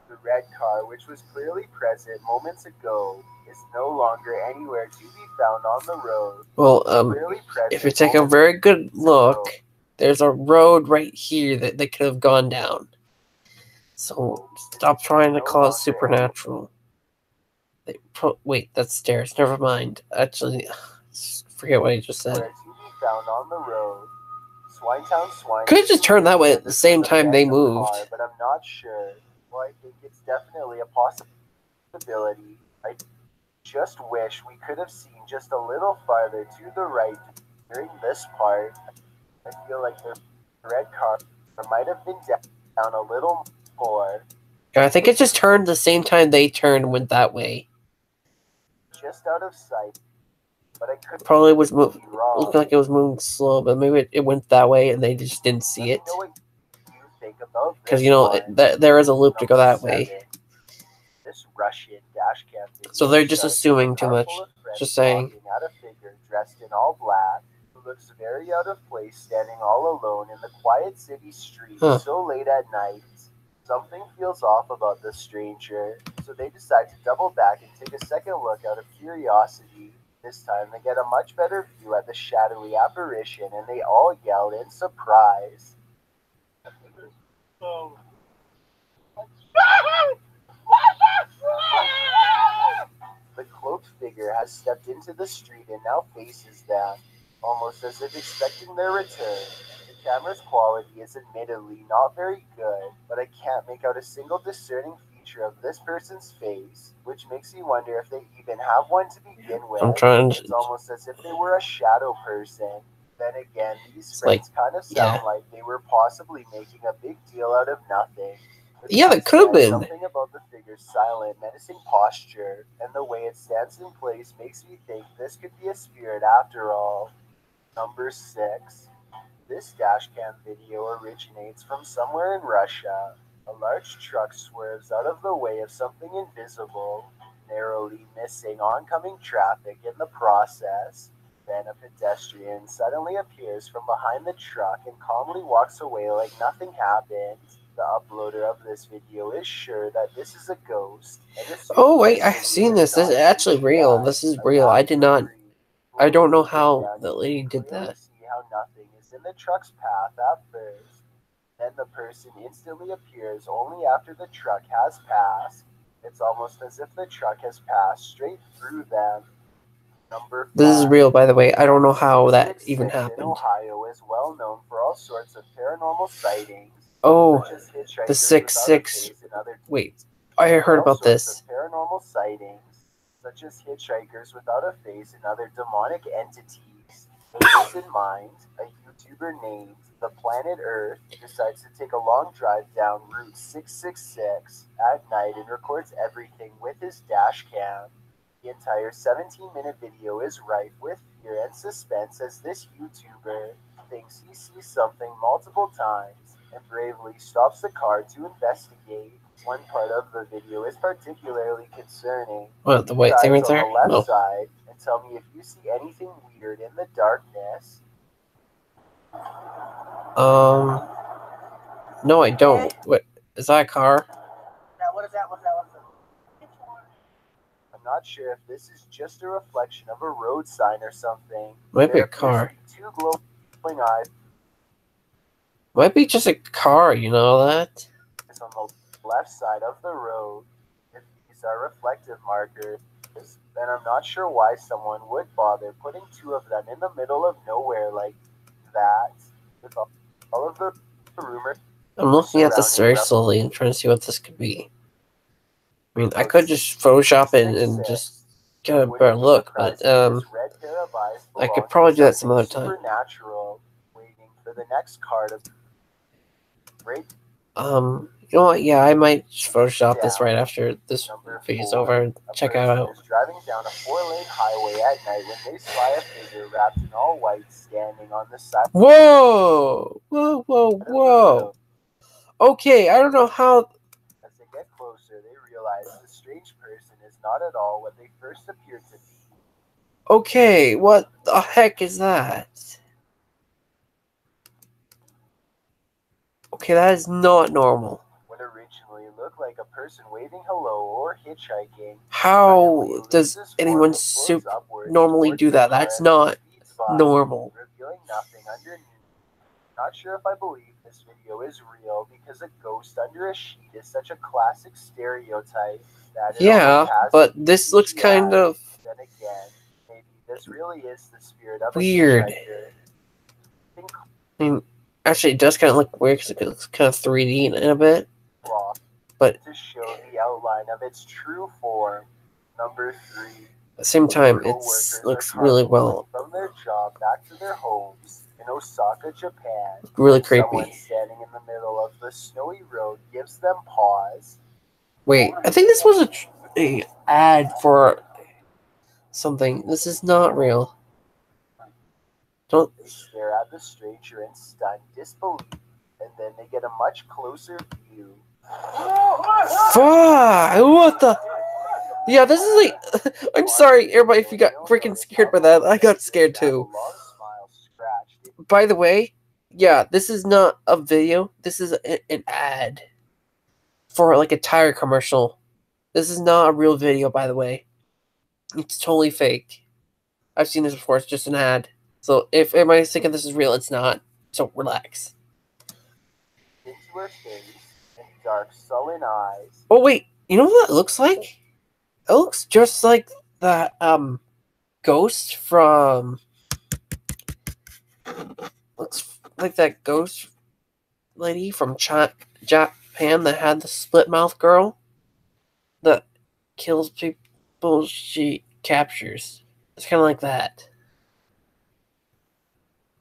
The red car, which was clearly present moments ago, is no longer anywhere to be found on the road. Well, if you take a very good look, there's a road right here that they could have gone down. So stop trying to call it supernatural. Wait, that's stairs. Never mind. Actually, forget what I just said. Found on the road. Swinetown Swine could have just turned that way at the same time they moved. But I'm not sure. Well, I think it's definitely a possibility. I just wish we could have seen just a little farther to the right during this part. I feel like the red car might have been down a little more. I think it just turned the same time they turned and went that way. Just out of sight. But I could probably was moving. Looked like it was moving slow, but maybe it went that way and they just didn't see it. Because there is a loop to go that way. This Russian dash cam so they're just assuming too much. Just saying. Dressed in all black, who looks very out of place, standing all alone in the quiet city street so late at night. Something feels off about this stranger, so they decide to double back and take a second look out of curiosity. This time they get a much better view at the shadowy apparition, and they all yell in surprise. The cloaked figure has stepped into the street and now faces them, almost as if expecting their return. The camera's quality is admittedly not very good, but I can't make out a single discerning feature of this person's face, which makes me wonder if they even have one to begin with. I'm trying to. It's almost as if they were a shadow person. Then again, these It's sprites like- kind of yeah. sound like they were possibly making a big deal out of nothing. With Yeah, that they could have said, been. Something about the figure's silent, menacing posture and the way it stands in place makes me think this could be a spirit after all. Number 6. This dashcam video originates from somewhere in Russia. A large truck swerves out of the way of something invisible, narrowly missing oncoming traffic in the process. Then a pedestrian suddenly appears from behind the truck and calmly walks away like nothing happened. The uploader of this video is sure that this is a ghost. Oh wait, I've seen this. This is actually real. This is real. I did not. I don't know how the lady did that. See how nothing is in the truck's path at first. Then the person instantly appears only after the truck has passed. It's almost as if the truck has passed straight through them. Number 5. This is real, by the way. I don't know how that 666 even in happened. Ohio is well known for all sorts of paranormal sightings. Oh, such as hitchhikers the 666. without a face and other Wait, I heard about this. paranormal sightings, such as hitchhikers without a face and other demonic entities. With this in mind, a YouTuber named The Planet Earth decides to take a long drive down Route 666 at night and records everything with his dash cam. The entire 17-minute video is rife with fear and suspense as this YouTuber thinks he sees something multiple times and bravely stops the car to investigate. One part of the video is particularly concerning. What, the white thing right there? On the left No. side, and tell me if you see anything weird in the darkness. No, I don't. What, is that a car? What is that? What's that? I'm not sure if this is just a reflection of a road sign or something. Might be There a car. appears to be 2 glowing eyes Might be just a car, you know that? on the left side of the road. If these are reflective markers, then I'm not sure why someone would bother putting 2 of them in the middle of nowhere like that. With all of the rumors. I'm looking at this very slowly and trying to see what this could be. I mean, I could just Photoshop it and just get a better look, but I could probably do that some other time. Waiting for the next card of you know what? Yeah, I might just Photoshop this right after this video's over and check it out. Driving down a 4-lane highway at night when they spy a figure wrapped in all white standing on the side. Whoa! Whoa, whoa, whoa! Okay, I don't know how. As they get closer, they realize the strange person is not at all what they first appeared to be. Okay, what the heck is that? Okay, that is not normal. What originally looked like a person waving hello or hitchhiking. How does anyone normally do that? That's not normal. Revealing nothing underneath. Not sure if I believe this video is real because a ghost under a sheet is such a classic stereotype that yeah, but this looks kind of then again, maybe this really is the spirit of weird. A hitchhiker. I mean, actually, it does kind of look weird because it looks kind of 3D in a bit. But to show the outline of its true form. Number 3. At the same time, it looks really well. From their job back to their homes in Osaka, Japan. Really creepy. Someone standing in the middle of the snowy road gives them pause. Wait, I think this was a ad for something. This is not real. Don't. They stare at the stranger in stunned disbelief, and then they get a much closer view. Fuck! What the? Yeah, this is like. I'm sorry, everybody, if you got freaking scared by that. I got scared too. By the way, yeah, this is not a video. This is an ad for like a tire commercial. This is not a real video, by the way. It's totally fake. I've seen this before. It's just an ad. So if everybody's thinking this is real, it's not. So relax. Into her face and dark, sullen eyes. Oh wait, you know what it looks like? It looks just like that ghost from. Looks like that ghost lady from Japan that had the split mouth girl. that kills people she captures. It's kind of like that.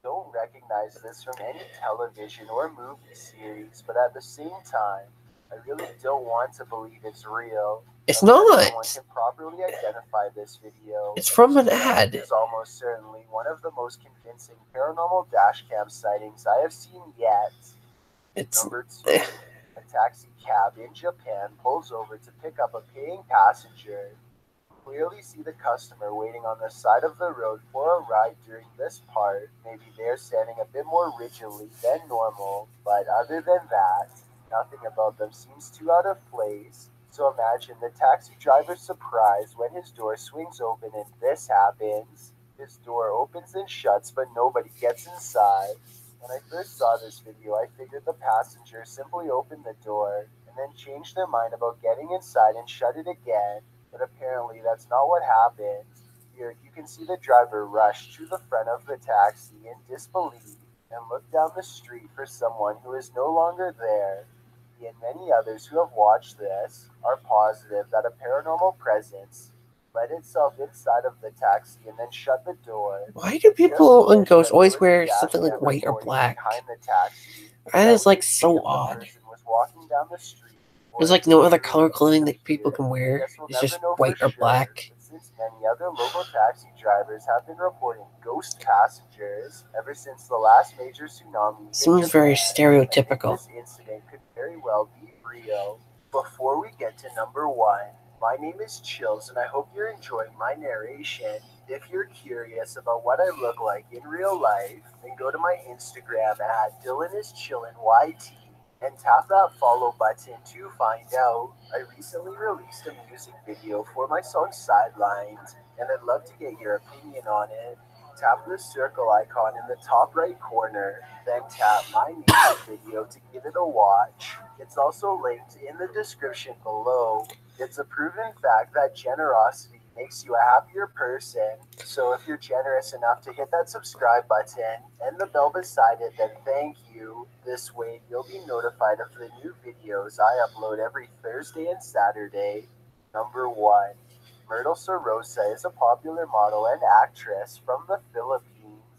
Don't recognize this from any television or movie series, but at the same time, I really don't want to believe it's real. It's Unless not. someone can properly identify this video. It's from an ad. It is almost certainly one of the most convincing paranormal dashcam sightings I have seen yet. It's Number 2. A taxi cab in Japan pulls over to pick up a paying passenger. Clearly see the customer waiting on the side of the road for a ride during this part. Maybe they're standing a bit more rigidly than normal, but other than that, nothing about them seems too out of place. So imagine the taxi driver's surprise when his door swings open and this happens. His door opens and shuts, but nobody gets inside. When I first saw this video, I figured the passenger simply opened the door and then changed their mind about getting inside and shut it again. But apparently that's not what happened. Here you can see the driver rush to the front of the taxi in disbelief and look down the street for someone who is no longer there. He and many others who have watched this are positive that a paranormal presence let itself inside of the taxi and then shut the door. Why do people and ghosts always wear something like white or black? That is like so odd. There's like no other color clothing that people can wear. It's just white or black. Since many other local taxi drivers have been reporting ghost passengers ever since the last major tsunami. Seems very stereotypical. This incident could very well be real. Before we get to number 1, my name is Chills, and I hope you're enjoying my narration. If you're curious about what I look like in real life, then go to my Instagram at DylanIsChillinYT and tap that follow button to find out. I recently released a music video for my song Sidelines, and I'd love to get your opinion on it. Tap the circle icon in the top right corner, then tap my music video to give it a watch. It's also linked in the description below. It's a proven fact that generosity makes you a happier person. So if you're generous enough to hit that subscribe button and the bell beside it, then thank you. This way you'll be notified of the new videos I upload every Thursday and Saturday. Number 1. Myrtle Sorosa is a popular model and actress from the Philippines.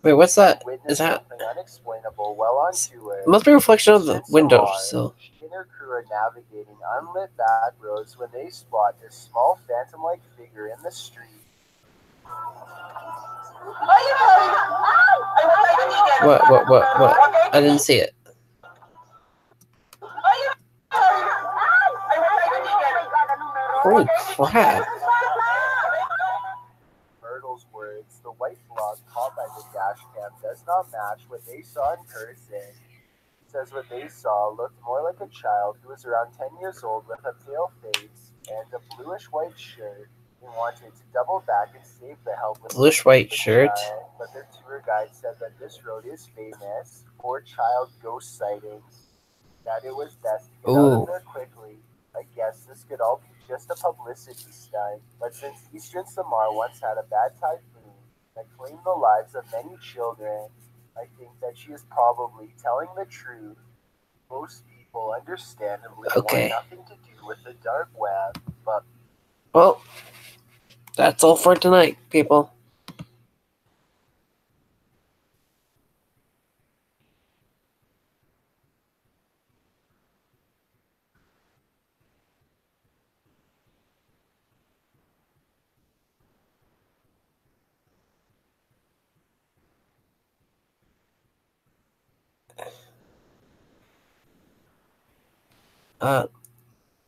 Wait, what's that? Is that? Something unexplainable while on tour. It must be a reflection of the window, so. She and her crew are navigating unlit back roads when they spot this small phantom-like figure in the street. What? I didn't see it. Holy crap. Myrtle's words, the white blob caught by the dash cam does not match what they saw in person. Says what they saw looked more like a child who was around 10 years old with a pale face and a bluish-white shirt. He wanted to double back and save the helpless bluish-white shirt. But their tour guide said that this road is famous for child ghost sightings. That it was best to get out of there quickly. I guess this could all be just a publicity stunt. But since Eastern Samar once had a bad typhoon that claimed the lives of many children, I think that she is probably telling the truth. Most people, understandably, want nothing to do with the dark web, but... Well, that's all for tonight, people.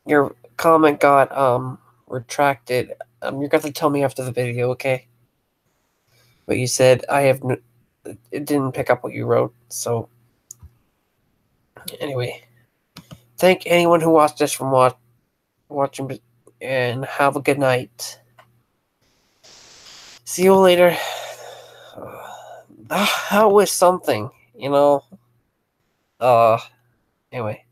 Your comment got retracted. You're going to have to tell me after the video, okay? But you said it didn't pick up what you wrote, so anyway. Thank anyone who watched this from watching, and have a good night. See you later. That was something, you know. Anyway.